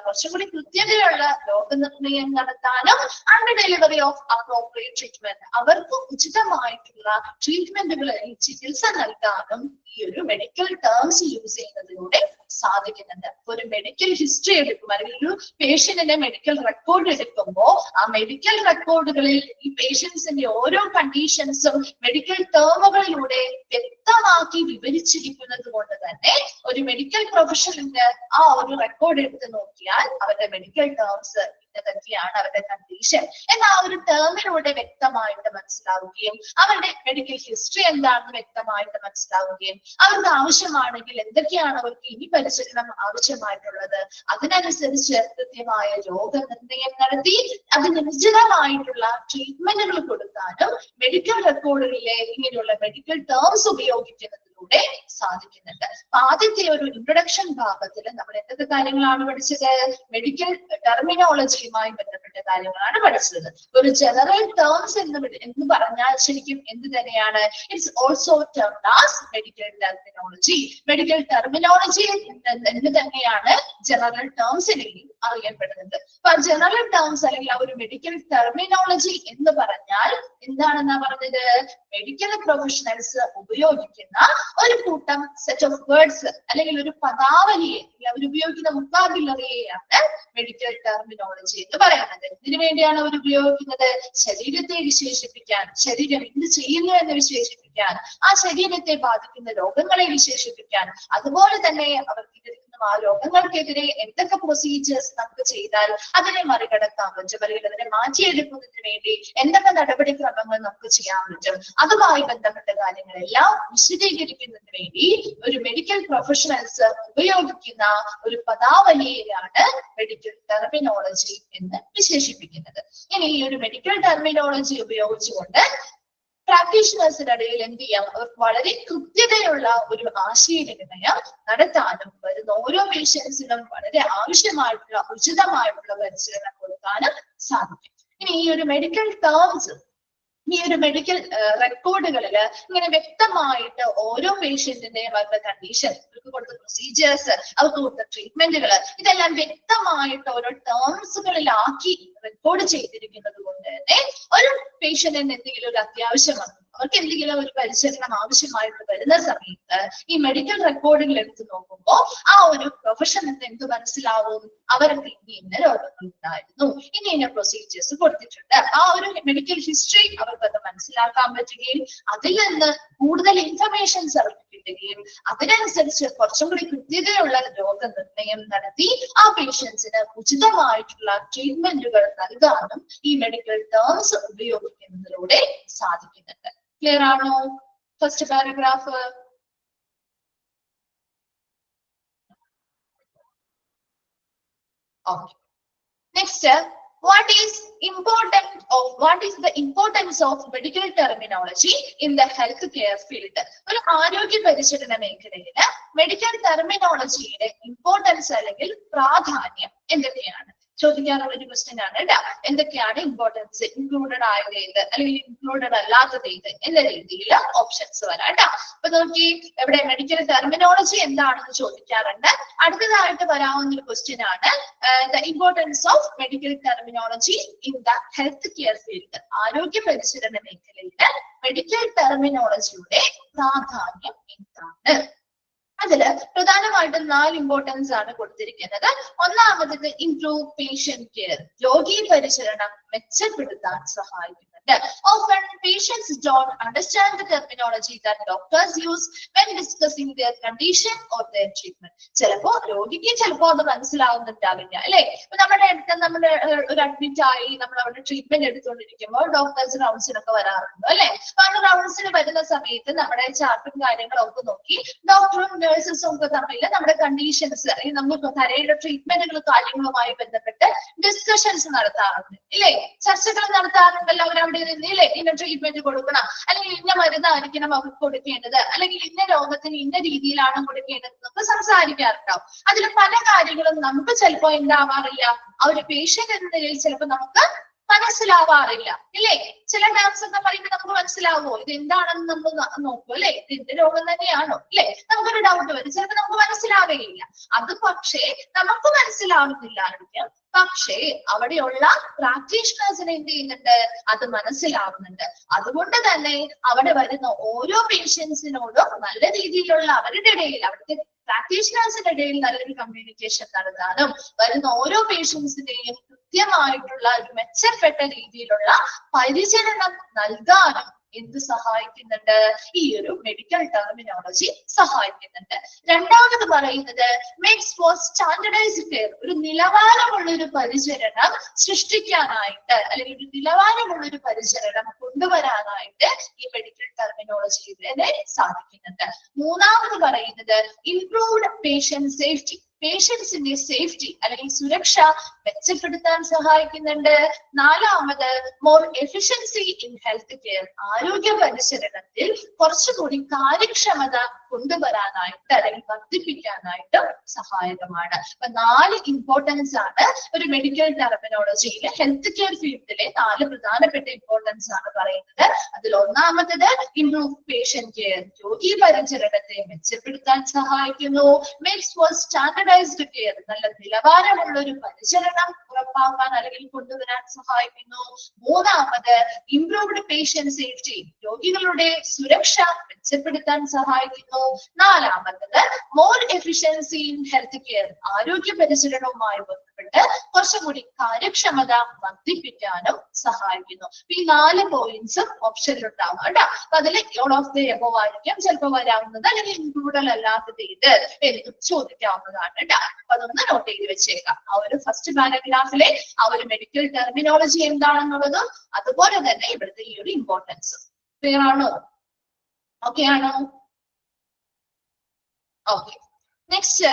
A: കുറച്ചും കൂടി കൃത്യതയുള്ള രോഗനിർണയം നടത്താനും and delivery of appropriate treatment അവർക്ക് ഉചിതമായിട്ടുള്ള ട്രീറ്റ്മെന്റുകൾ ചികിത്സ നൽകാനും ഈ ഒരു മെഡിക്കൽ ടേംസ് യൂസ് ചെയ്യുന്നതിലൂടെ സാധിക്കുന്നുണ്ട്. ഒരു മെഡിക്കൽ ഹിസ്റ്ററി എടുക്കും അല്ലെങ്കിൽ ഒരു പേഷ്യന്റിന്റെ മെഡിക്കൽ റെക്കോർഡ് എടുക്കുമ്പോൾ ആ മെഡിക്കൽ റെക്കോർഡുകളിൽ ഈ പേഷ്യൻസിന്റെ ഓരോ കണ്ടീഷൻസും മെഡിക്കൽ ടേമുകളിലൂടെ വ്യക്തമാക്കി വിവരിച്ചിരിക്കുന്നത് കൊണ്ട് തന്നെ ഒരു മെഡിക്കൽ പ്രൊഫഷണലിന് ആ ഒരു റെക്കോർഡ് എടുത്ത് നോക്കിയാൽ അവരുടെ മെഡിക്കൽ ടേംസ് ഇതൊക്കെയാണ് അവരുടെ കണ്ടീഷൻ എന്ന ആ ഒരു ടേമിലൂടെ വ്യക്തമായിട്ട് മനസ്സിലാവുകയും അവരുടെ മെഡിക്കൽ ഹിസ്റ്ററി എന്താണെന്ന് വ്യക്തമായിട്ട് മനസ്സിലാവുകയും അവർക്ക് ആവശ്യമാണെങ്കിൽ എന്തൊക്കെയാണ് അവർക്ക് ഇനി പരിചരണം ആവശ്യമായിട്ടുള്ളത് അതിനനുസരിച്ച് കൃത്യമായ രോഗനിർണയം നടത്തി അതിന് ഉചിതമായിട്ടുള്ള ട്രീറ്റ്മെന്റുകൾ കൊടുക്കാനും മെഡിക്കൽ റെക്കോർഡുകളിലെ ഇങ്ങനെയുള്ള മെഡിക്കൽ ടേംസ് ഉപയോഗിക്കുന്നതിലൂടെ സാധിക്കുന്നുണ്ട്. ആദ്യത്തെ ഒരു ഇൻട്രൊഡക്ഷൻ ഭാഗത്തിൽ നമ്മൾ എന്തൊക്കെ കാര്യങ്ങളാണ് പഠിച്ചത്? മെഡിക്കൽ ടെർമിനോളജിയുമായി ബന്ധപ്പെട്ട കാര്യങ്ങളാണ് പഠിച്ചത്. ഒരു ജനറൽ ടേംസ് എന്ന് പറഞ്ഞാൽ ശരിക്കും എന്ത് തന്നെയാണ്? It's also termed as medical terminology. Medical terminology എന്ന് തന്നെയാണ് ജനറൽ ടേംസിനെയും അറിയപ്പെടുന്നത്. അപ്പൊ ജനറൽ ടേംസ് അല്ലെങ്കിൽ ആ ഒരു മെഡിക്കൽ ടെർമിനോളജി എന്ന് പറഞ്ഞാൽ എന്താണെന്നാ പറഞ്ഞത്? മെഡിക്കൽ പ്രൊഫഷണൽസ് ഉപയോഗിക്കുന്ന ഒരു കൂട്ടം സെറ്റ് ഓഫ് വേർഡ്സ് അല്ലെങ്കിൽ ഒരു പദാവലിയെ അവർ ഉപയോഗിക്കുന്ന വൊക്കാബുലറിയെയാണ് മെഡിക്കൽ ടെർമിനോളജി എന്ന് പറയുന്നത്. ഇതിനു വേണ്ടിയാണ് അവർ ഉപയോഗിക്കുന്നത്? ശരീരത്തെ വിശേഷിപ്പിക്കാൻ, ശരീരം എന്ത് ചെയ്യുന്നു എന്ന് വിശേഷിപ്പിക്കാൻ, ആ ശരീരത്തെ ബാധിക്കുന്ന രോഗങ്ങളെ വിശേഷിപ്പിക്കാൻ, അതുപോലെ തന്നെ അവർക്ക് ആ രോഗങ്ങൾക്കെതിരെ എന്തൊക്കെ പ്രൊസീജിയേഴ്സ് നമുക്ക് ചെയ്താൽ അതിനെ മറികടക്കാൻ പറ്റും അല്ലെങ്കിൽ അതിനെ മാറ്റിയെടുക്കുന്നതിന് വേണ്ടി എന്തൊക്കെ നടപടിക്രമങ്ങൾ നമുക്ക് ചെയ്യാൻ പറ്റും, അതുമായി ബന്ധപ്പെട്ട കാര്യങ്ങളെല്ലാം വിശദീകരിക്കുന്നതിന് വേണ്ടി ഒരു മെഡിക്കൽ പ്രൊഫഷണൽസ് ഉപയോഗിക്കുന്ന ഒരു പദാവലിയെയാണ് മെഡിക്കൽ ടെർമിനോളജി എന്ന് വിശേഷിപ്പിക്കുന്നത്. ഇനി ഈ ഒരു മെഡിക്കൽ ടെർമിനോളജി ഉപയോഗിച്ചുകൊണ്ട് പ്രാക്ടീഷണേഴ്സിന്റെ ഇടയിൽ എന്ത് ചെയ്യാം? അവർക്ക് വളരെ കൃത്യതയുള്ള ഒരു ആശയവിനിമയം നടത്താനും വരുന്ന ഓരോ പേഷ്യൻസിനും വളരെ ആവശ്യമായിട്ടുള്ള ഉചിതമായിട്ടുള്ള പരിശീലനം കൊടുക്കാനും സാധിക്കും. ഇനി ഈ ഒരു മെഡിക്കൽ ടേംസ് ഈ ഒരു മെഡിക്കൽ റെക്കോർഡുകളില് ഇങ്ങനെ വ്യക്തമായിട്ട് ഓരോ പേഷ്യന്റിന്റെയും അവരുടെ കണ്ടീഷൻ, അവർക്ക് കൊടുത്ത പ്രൊസീജിയേഴ്സ്, അവർക്ക് കൊടുത്ത ട്രീറ്റ്മെന്റുകൾ ഇതെല്ലാം വ്യക്തമായിട്ട് ഓരോ ടേംസുകളിലാക്കി റെക്കോർഡ് ചെയ്തിരിക്കുന്നത് കൊണ്ട് തന്നെ ഒരു പേഷ്യന്റിന് എന്തെങ്കിലും ഒരു അത്യാവശ്യം വന്നു, അവർക്ക് എന്തെങ്കിലും ഒരു പരിചരണം ആവശ്യമായിട്ട് വരുന്ന സമയത്ത് ഈ മെഡിക്കൽ റെക്കോർഡുകൾ എടുത്ത് നോക്കുമ്പോൾ ആ ഒരു പ്രൊഫഷണലിന് എന്ത് മനസ്സിലാവും? അവർക്ക് ഇന്ന രോഗങ്ങൾ ഉണ്ടായിരുന്നു, ഇന്ന പ്രൊസീജിയേഴ്സ് കൊടുത്തിട്ടുണ്ട്. ആ ഒരു മെഡിക്കൽ ഹിസ്റ്ററി അവർക്ക് അത് മനസ്സിലാക്കാൻ പറ്റുകയും അതിൽ നിന്ന് കൂടുതൽ ഇൻഫർമേഷൻസ് അവർക്ക് കിട്ടുകയും അതിനനുസരിച്ച് കുറച്ചും കൂടി കൃത്യതയുള്ള രോഗനിർണയം നടത്തി ആ പേഷ്യൻസിന് ഉചിതമായിട്ടുള്ള ട്രീറ്റ്മെന്റുകൾ നൽകാനും ഈ മെഡിക്കൽ ടേംസ് ഉപയോഗിക്കുന്നതിലൂടെ സാധിക്കുന്നുണ്ട്. ക്ലിയർ ആണോ? First paragraph. Okay. Next, what is the importance of medical terminology in the healthcare field? ഒരു ആരോഗ്യ പരിചരണ മേഖലയില് മെഡിക്കൽ ടെർമിനോളജിയുടെ ഇമ്പോർട്ടൻസ് അല്ലെങ്കിൽ പ്രാധാന്യം എന്തൊക്കെയാണ് ചോദിക്കാനുള്ള ഒരു ക്വസ്റ്റ്യൻ ആണ് കേട്ടോ. എന്തൊക്കെയാണ് ഇമ്പോർട്ടൻസ്? ഇൻക്ലൂഡഡ് ആയത് ഏത് അല്ലെങ്കിൽ ഇൻക്ലൂഡഡ് അല്ലാത്തത് ഏത് എന്ന രീതിയിൽ ഓപ്ഷൻസ് വരാം കേട്ടോ. അപ്പൊ നോക്കി ഇവിടെ മെഡിക്കൽ ടെർമിനോളജി എന്താണെന്ന് ചോദിക്കാറുണ്ട്. അടുത്തതായിട്ട് വരാവുന്ന ഒരു ക്വസ്റ്റ്യൻ ആണ് the importance of medical terminology in the health care field. ആരോഗ്യ പരിചരണ മേഖലയില് മെഡിക്കൽ ടെർമിനോളജിയുടെ പ്രാധാന്യം എന്താണ്? അതില് പ്രധാനമായിട്ടും 4 ഇമ്പോർട്ടൻസ് ആണ് കൊടുത്തിരിക്കുന്നത്. ഒന്നാമത് ഇംപ്രൂവ് പേഷ്യന്റ് കെയർ, രോഗി പരിചരണം മെച്ചപ്പെടുത്താൻ സഹായിക്കുന്നുണ്ട്. Often patients don't understand the terminology that doctors use when discussing their condition or their treatment. ചിലപ്പോ രോഗിക്ക് ചിലപ്പോ അത് മനസ്സിലാവുന്നുണ്ടാവില്ല അല്ലെ. ഇപ്പൊ നമ്മുടെ ഒരു അഡ്മിറ്റ് ആയി നമ്മൾ അവിടെ ട്രീറ്റ്മെന്റ് എടുത്തുകൊണ്ടിരിക്കുമ്പോൾ ഡോക്ടേഴ്സ് റൗണ്ട്സിനൊക്കെ വരാറുണ്ട് അല്ലെ. അപ്പൊ ആ റൗണ്ട്സിന് വരുന്ന സമയത്ത് നമ്മുടെ ചാർട്ടും കാര്യങ്ങളൊക്കെ നോക്കി ഡോക്ടറും നഴ്സസും ഒക്കെ തമ്മിൽ നമ്മുടെ കണ്ടീഷൻസ് അല്ലെങ്കിൽ നമുക്ക് കരയുടെ ട്രീറ്റ്മെന്റുകൾ കാര്യങ്ങളുമായി ബന്ധപ്പെട്ട് ഡിസ്കഷൻസ് നടത്താറുണ്ട്. ഇല്ലേ? ചർച്ചകൾ നടത്താറുണ്ടല്ലോ അവരവിടെ നിന്ന്, ഇല്ലേ? ഇന്ന ട്രീറ്റ്മെന്റ് കൊടുക്കണം, അല്ലെങ്കിൽ ഇന്ന മരുന്നായിരിക്കണം അവർക്ക് കൊടുക്കേണ്ടത്, അല്ലെങ്കിൽ ഇന്ന രോഗത്തിന് ഇന്ന രീതിയിലാണ് കൊടുക്കേണ്ടത് എന്നൊക്കെ സംസാരിക്കാറുണ്ടാവും. അതിൽ പല കാര്യങ്ങളും നമുക്ക് ചിലപ്പോ എന്താവാറില്ല, ആ ഒരു പേഷ്യന്റ് എന്ന നിലയിൽ ചിലപ്പോൾ നമുക്ക് മനസ്സിലാവാറില്ല, ഇല്ലേ? ചില ടേംസ് ഒക്കെ പറയുമ്പോൾ നമുക്ക് മനസ്സിലാവുമോ ഇത് എന്താണെന്ന് നമ്മൾ നോക്കും, അല്ലെ? ഇത് എന്ത് രോഗം തന്നെയാണോ, ഇല്ലേ? നമുക്കൊരു ഡൗട്ട് വരും, ചിലപ്പോൾ നമുക്ക് മനസ്സിലാവുകയില്ല. അത് പക്ഷേ നമുക്ക് മനസ്സിലാവുന്നില്ലായിരിക്കും, പക്ഷേ അവിടെയുള്ള പ്രാക്ടീഷണേഴ്സിന് എന്ത് ചെയ്യുന്നുണ്ട്, അത് മനസ്സിലാവുന്നുണ്ട്. അതുകൊണ്ട് തന്നെ അവിടെ വരുന്ന ഓരോ പേഷ്യൻസിനോടും നല്ല രീതിയിലുള്ള അവരുടെ ഇടയിൽ, അവിടുത്തെ പ്രാക്ടീഷണേഴ്സിന്റെ ഇടയിൽ നല്ലൊരു കമ്മ്യൂണിക്കേഷൻ നടത്താനും വരുന്ന ഓരോ പേഷ്യൻസിന്റെയും കൃത്യമായിട്ടുള്ള ഒരു മെച്ചപ്പെട്ട രീതിയിലുള്ള പരിചരണം നൽകാനും എന്ത് സഹായിക്കുന്നുണ്ട്, ഈ ഒരു മെഡിക്കൽ ടെർമിനോളജി സഹായിക്കുന്നുണ്ട്. രണ്ടാമത് പറയുന്നത് മേക്സ് ഫോർ സ്റ്റാൻഡർഡൈസ്ഡ് കെയർ, ഒരു നിലവാരമുള്ള ഒരു പരിചരണം സൃഷ്ടിക്കാനായിട്ട്, അല്ലെങ്കിൽ ഒരു നിലവാരമുള്ള ഒരു പരിചരണം കൊണ്ടുവരാനായിട്ട് ഈ മെഡിക്കൽ ടെർമിനോളജിയിലൂടെ സാധിക്കുന്നുണ്ട്. മൂന്നാമത് പറയുന്നത് ഇംപ്രൂവ്ഡ് പേഷ്യന്റ് സേഫ്റ്റി, പേഷ്യൻസിന്റെ സേഫ്റ്റി അല്ലെങ്കിൽ സുരക്ഷ മെച്ചപ്പെടുത്താൻ സഹായിക്കുന്നുണ്ട്. നാലാമത് more efficiency in health care, ആരോഗ്യ പരിചരണത്തിൽ കുറച്ചുകൂടി കാര്യക്ഷമത കൊണ്ടുവരാനായിട്ട് അല്ലെങ്കിൽ വർദ്ധിപ്പിക്കാനായിട്ട് സഹായകമാണ്. അപ്പൊ 4 ഇമ്പോർട്ടൻസ് ആണ് ഒരു മെഡിക്കൽ ടെർമിനോളജിയിൽ ഹെൽത്ത് കെയർ ഫീൽഡിലെ 4 പ്രധാനപ്പെട്ട ഇമ്പോർട്ടൻസ് ആണ് പറയുന്നത്. അതിൽ ഒന്നാമത്തത് ഇംപ്രൂവ് പേഷ്യന്റ് കെയർ, രോഗി പരിചരണത്തെ മെച്ചപ്പെടുത്താൻ സഹായിക്കുന്നു. മേക്സ് ഫോർ സ്റ്റാൻഡർഡൈസ്ഡ് കെയർ, നല്ല നിലവാരമുള്ള ഒരു പരിചരണം ഉറപ്പാക്കാൻ അല്ലെങ്കിൽ കൊണ്ടുവരാൻ സഹായിക്കുന്നു. മൂന്നാമത് ഇംപ്രൂവ്ഡ് പേഷ്യന്റ് സേഫ്റ്റി, രോഗികളുടെ സുരക്ഷ മെച്ചപ്പെടുത്താൻ സഹായിക്കുന്നു. നാലാമത്തത് more efficiency in health care, ആരോഗ്യ പരിചരണവുമായി ബന്ധപ്പെട്ട് കുറച്ചുകൂടി കാര്യക്ഷമത വർദ്ധിപ്പിക്കാനും സഹായിക്കുന്നു. ഈ 4 പോയിന്റ്സും ഓപ്ഷനിൽ ഉണ്ടാവും കേട്ടോ. അപ്പൊ അതിൽ ഓൾ ഓഫ് ദി എബോവ് ആയിരിക്കും ചിലപ്പോൾ വരാവുന്നത്, അല്ലെങ്കിൽ ഇൻക്ലൂഡഡ് അല്ലാത്തത് ഇത് എനിക്ക് ചോദിക്കാവുന്നതാണ് കേട്ടോ. അപ്പൊ അതൊന്ന് നോട്ട് ചെയ്ത് വെച്ചേക്കാം. ആ ഒരു ഫസ്റ്റ് പാരഗ്രാഫിലെ ആ ഒരു മെഡിക്കൽ ടെർമിനോളജി എന്താണെന്നുള്ളതും അതുപോലെ തന്നെ ഇവിടുത്തെ ഈ ഒരു ഇമ്പോർട്ടൻസ് ക്ലിയർ ആണോ? ഓക്കെ ആണോ? ഓക്കെ, നെക്സ്റ്റ്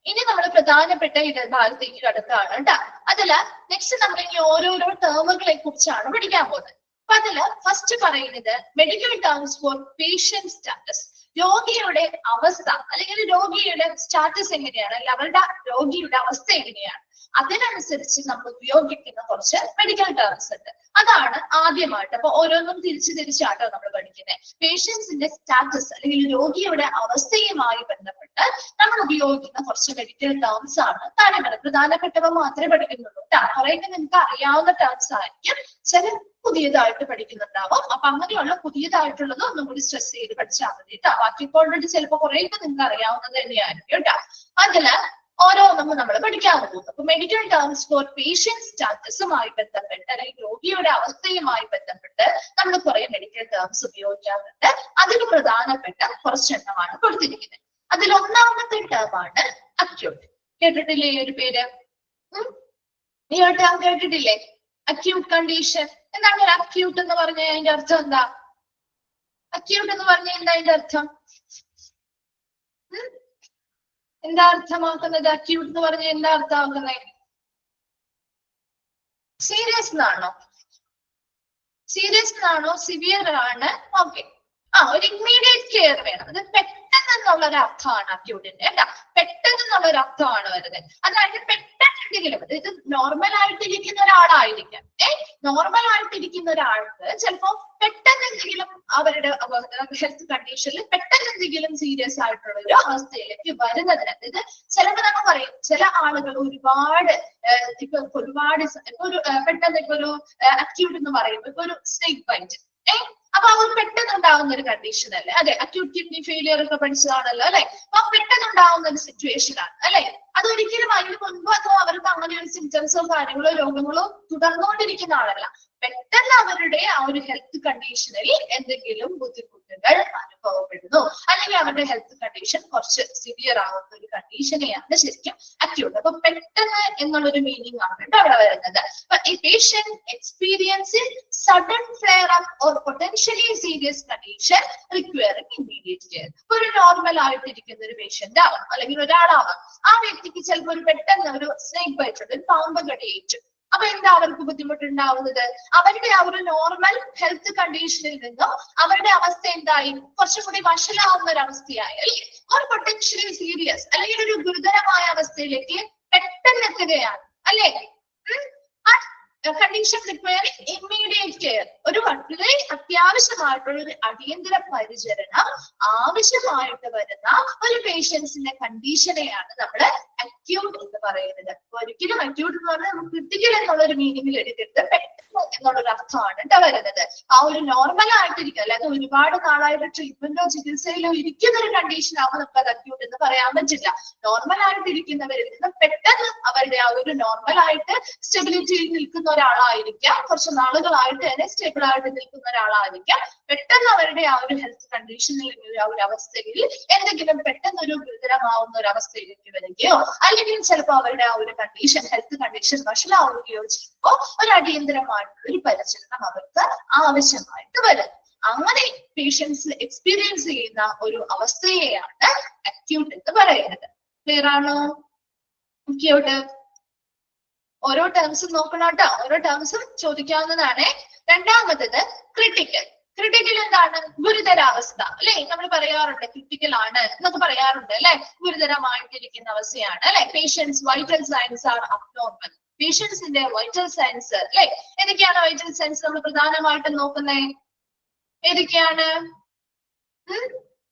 A: ഇനി നമ്മൾ പ്രധാനപ്പെട്ട ഭാഗത്തേക്ക് കടക്കുകയാണ് കേട്ടോ. അതില് നെക്സ്റ്റ് നമ്മൾ ഇനി ഓരോരോ ടേമുകളെ കുറിച്ചാണ് പഠിക്കാൻ പോകുന്നത്. അപ്പൊ അതില് ഫസ്റ്റ് പറയുന്നത് medical terms four patient status, രോഗിയുടെ അവസ്ഥ അല്ലെങ്കിൽ രോഗിയുടെ സ്റ്റാറ്റസ് എങ്ങനെയാണ്, അല്ലെങ്കിൽ അവരുടെ രോഗിയുടെ അവസ്ഥ എങ്ങനെയാണ്, അതിനനുസരിച്ച് നമ്മൾ ഉപയോഗിക്കുന്ന കുറച്ച് മെഡിക്കൽ ടേംസ് ഉണ്ട്. അതാണ് ആദ്യമായിട്ട്. അപ്പൊ ഓരോന്നും തിരിച്ചാട്ടോ നമ്മൾ പഠിക്കുന്നത്. പേഷ്യൻസിന്റെ സ്റ്റാറ്റസ് അല്ലെങ്കിൽ രോഗിയുടെ അവസ്ഥയുമായി ബന്ധപ്പെട്ട് നമ്മൾ ഉപയോഗിക്കുന്ന കുറച്ച് മെഡിക്കൽ ടേംസ് ആണ് താഴെ. പ്രധാനപ്പെട്ടവ മാത്രമേ പഠിക്കുന്നുള്ളൂ കേട്ടോ. കുറേയൊക്കെ നിങ്ങൾക്ക് അറിയാവുന്ന ടേംസ് ആയിരിക്കും, ചില പുതിയതായിട്ട് പഠിക്കുന്നുണ്ടാവും. അപ്പൊ അങ്ങനെയുള്ള പുതിയതായിട്ടുള്ളത് ഒന്നും കൂടി സ്ട്രെസ് ചെയ്ത് പഠിച്ചാൽ മതി കേട്ടോ. ബാക്കി ഓൾറെഡി ചിലപ്പോൾ കുറേയൊക്കെ നിങ്ങൾക്ക് അറിയാവുന്നത് തന്നെയായിരിക്കും കേട്ടോ. അതില് ഓരോന്നും നമ്മൾ പഠിക്കാൻ പോകുന്നു. അപ്പൊ മെഡിക്കൽ ടേംസ് ഫോർ പേഷ്യന്റ് സ്റ്റാറ്റസുമായി ബന്ധപ്പെട്ട് അല്ലെങ്കിൽ രോഗിയുടെ അവസ്ഥയുമായി ബന്ധപ്പെട്ട് നമ്മൾ കുറെ മെഡിക്കൽ ടേംസ് ഉപയോഗിക്കാറുണ്ട്. അതിൽ പ്രധാനപ്പെട്ട കുറച്ചെണ്ണമാണ് കൊടുത്തിരിക്കുന്നത്. അതിൽ ഒന്നാമത്തെ ടേമാണ് അക്യൂട്ട്. കേട്ടിട്ടില്ലേ ഈ ഒരു പേര്? ഈ ഒരു ടേം കേട്ടിട്ടില്ലേ? Acute condition. എന്താണ് ഒരു അക്യൂട്ട് എന്ന് പറഞ്ഞ അതിന്റെ അർത്ഥം എന്താ? അക്യൂട്ട് എന്ന് പറഞ്ഞ എന്താ അതിന്റെ അർത്ഥം? എന്താ അർത്ഥമാക്കുന്നത്? അക്യൂട്ട് എന്ന് പറഞ്ഞ എന്താ അർത്ഥമാക്കുന്നത്? സീരിയസ് എന്നാണോ? സീരിയസ് എന്നാണോ? സിവിയർ ആണ്. ഓക്കെ, ഒരു ഇമ്മീഡിയറ്റ് കെയർ വേണം. അത് പെട്ടെന്നുള്ള ഒരു അർത്ഥമാണ് അക്യൂട്ടിന്റെ കേട്ടോ. പെട്ടെന്നുള്ള ഒരു അർത്ഥമാണ് വരുന്നത്. അതായത് പെട്ടെന്നെന്തെങ്കിലും, ഇത് നോർമൽ ആയിട്ടിരിക്കുന്ന ഒരാളായിരിക്കാം. നോർമൽ ആയിട്ടിരിക്കുന്ന ഒരാൾക്ക് ചിലപ്പോ പെട്ടെന്ന് എന്തെങ്കിലും അവരുടെ ഹെൽത്ത് കണ്ടീഷനിൽ പെട്ടെന്ന് എന്തെങ്കിലും സീരിയസ് ആയിട്ടുള്ള ഒരു അവസ്ഥയിലേക്ക് വരുന്നതിന്, അതായത് ചിലപ്പോൾ നമ്മൾ പറയും ചില ആളുകൾ ഒരുപാട് ഇപ്പൊ ഒരു പെട്ടെന്ന് ഇപ്പൊ ഒരു അക്യൂട്ട് എന്ന് പറയുമ്പോൾ ഇപ്പൊ ഒരു സ്നേക്ക് ബൈറ്റ്, അപ്പൊ അവർ പെട്ടെന്ന് ഉണ്ടാവുന്ന ഒരു കണ്ടീഷൻ അല്ലേ? അതെ, അക്യൂട്ട് കിഡ്നി ഫെയിലിയർ ഒക്കെ പഠിച്ചതാണല്ലോ അല്ലെ? അപ്പൊ പെട്ടെന്ന് ഉണ്ടാവുന്ന ഒരു സിറ്റുവേഷൻ ആണ് അല്ലെ? അതൊരിക്കലും അതിന് മുൻപ് അതോ അവർക്ക് അങ്ങനെ ഒരു സിംറ്റംസോ കാര്യങ്ങളോ രോഗങ്ങളോ തുടർന്നുകൊണ്ടിരിക്കുന്ന ആളല്ല. പെട്ടെന്ന് അവരുടെ ആ ഒരു ഹെൽത്ത് കണ്ടീഷനിൽ എന്തെങ്കിലും ബുദ്ധിമുട്ടുകൾ അനുഭവപ്പെടുന്നു, അല്ലെങ്കിൽ അവരുടെ ഹെൽത്ത് കണ്ടീഷൻ കുറച്ച് സിവിയർ ആവുന്ന ഒരു കണ്ടീഷനെയാണ് ശരിക്കും അക്യൂട്ട്. അപ്പൊ പെട്ടെന്ന് എന്നുള്ളൊരു മീനിങ് ആണ് കേട്ടോ അവിടെ വരുന്നത്. ഈ patient experiencing sudden flare up or potentially serious condition requiring immediate care. ഒരു നോർമൽ ആയിട്ടിരിക്കുന്ന ഒരു പേഷ്യന്റ് ആവാം, അല്ലെങ്കിൽ ഒരാളാവാം. ആ വ്യക്തിക്ക് ചിലപ്പോൾ ഒരു പെട്ടെന്ന് ഒരു സ്നേക്ക് ബൈറ്റ് ഉണ്ട്, ഒരു പാമ്പ് കടിയേറ്റു. അപ്പൊ എന്താ അവർക്ക് ബുദ്ധിമുട്ടുണ്ടാവുന്നത്? അവരുടെ ആ ഒരു നോർമൽ ഹെൽത്ത് കണ്ടീഷനിൽ നിന്നും അവരുടെ അവസ്ഥ എന്തായി? കുറച്ചും കൂടി വഷളാവുന്ന ഒരു അവസ്ഥയായി, അല്ലെ? ഒരു പൊട്ടൻഷ്യലി സീരിയസ് അല്ലെങ്കിൽ ഒരു ഗുരുതരമായ അവസ്ഥയിലേക്ക് പെട്ടെന്ന് എത്തുകയാണ്, അല്ലെ? കണ്ടീഷൻ റിക്വയറിംഗ് ഇമ്മീഡിയറ്റ് കെയർ, ഒരു വളരെ അത്യാവശ്യമായിട്ടുള്ള ഒരു അടിയന്തര പരിചരണം ആവശ്യമായിട്ട് വരുന്ന ഒരു പേഷ്യൻസിന്റെ കണ്ടീഷനെയാണ് നമ്മൾ അക്യൂട്ട് എന്ന് പറയുന്നത്. ഒരിക്കലും അക്യൂട്ട് എന്ന് പറഞ്ഞാൽ നമുക്ക് ക്രിട്ടിക്കൽ എന്നുള്ള ഒരു മീനിങ്ങിൽ എടുക്കരുത്, പെട്ടെന്ന് എന്നുള്ളൊരു അർത്ഥമാണ് കേട്ടോ വരുന്നത്. ആ ഒരു നോർമൽ ആയിട്ടിരിക്കുക, അല്ലാതെ ഒരുപാട് നാളായിട്ട് ട്രീറ്റ്മെന്റോ ചികിത്സയിലോ ഇരിക്കുന്ന ഒരു കണ്ടീഷൻ ആവുമ്പോൾ നമുക്ക് അത് അക്യൂട്ട് എന്ന് പറയാൻ പറ്റില്ല. നോർമൽ ആയിട്ടിരിക്കുന്നവരിൽ നിന്ന് പെട്ടെന്ന് അവരുടെ ആ ഒരു നോർമൽ ആയിട്ട് സ്റ്റെബിലിറ്റിയിൽ നിൽക്കുന്ന ഒരാളായിരിക്കാം, കുറച്ച് നാളുകളായിട്ട് തന്നെ സ്റ്റേബിൾ ആയിട്ട് നിൽക്കുന്ന ഒരാളായിരിക്കാം. പെട്ടെന്ന് അവരുടെ ആ ഒരു ഹെൽത്ത് കണ്ടീഷനിൽ ആ ഒരു അവസ്ഥയിൽ എന്തെങ്കിലും പെട്ടെന്ന് ഒരു ഗുരുതരമാവുന്ന ഒരു അവസ്ഥയിലേക്ക് വരികയോ അല്ലെങ്കിൽ ചിലപ്പോൾ അവരുടെ ആ ഒരു കണ്ടീഷൻ ഹെൽത്ത് കണ്ടീഷൻ വഷളാവുകയോ ചെയ്യുമ്പോൾ ഒരു അടിയന്തരമായിട്ടുള്ള ഒരു പരിചരണം അവർക്ക് ആവശ്യമായിട്ട് വരും. അങ്ങനെ പേഷ്യൻസ് എക്സ്പീരിയൻസ് ചെയ്യുന്ന ഒരു അവസ്ഥയെയാണ് അക്യൂട്ട് എന്ന് പറയുന്നത്. ക്ലിയർ ആണോ? അക്യൂട്ട് ഓരോ ടേംസും നോക്കണം കേട്ടോ, ഓരോ ടേംസും ചോദിക്കാവുന്നതാണ്. രണ്ടാമത്തത് ക്രിട്ടിക്കൽ. ക്രിട്ടിക്കൽ എന്താണ്? ഗുരുതരാവസ്ഥ, അല്ലെ? നമ്മൾ പറയാറുണ്ട് ക്രിട്ടിക്കൽ ആണ് എന്നൊക്കെ പറയാറുണ്ട്, അല്ലെ? ഗുരുതരമായിട്ടിരിക്കുന്ന അവസ്ഥയാണ്, അല്ലെ? Patients vital signs are abnormal. പേഷ്യൻസിന്റെ വൈറ്റൽ സൈൻസ്, അല്ലെ? ഏതൊക്കെയാണ് വൈറ്റൽ സൈൻസ് നമ്മൾ പ്രധാനമായിട്ടും നോക്കുന്നത്? ഏതൊക്കെയാണ്?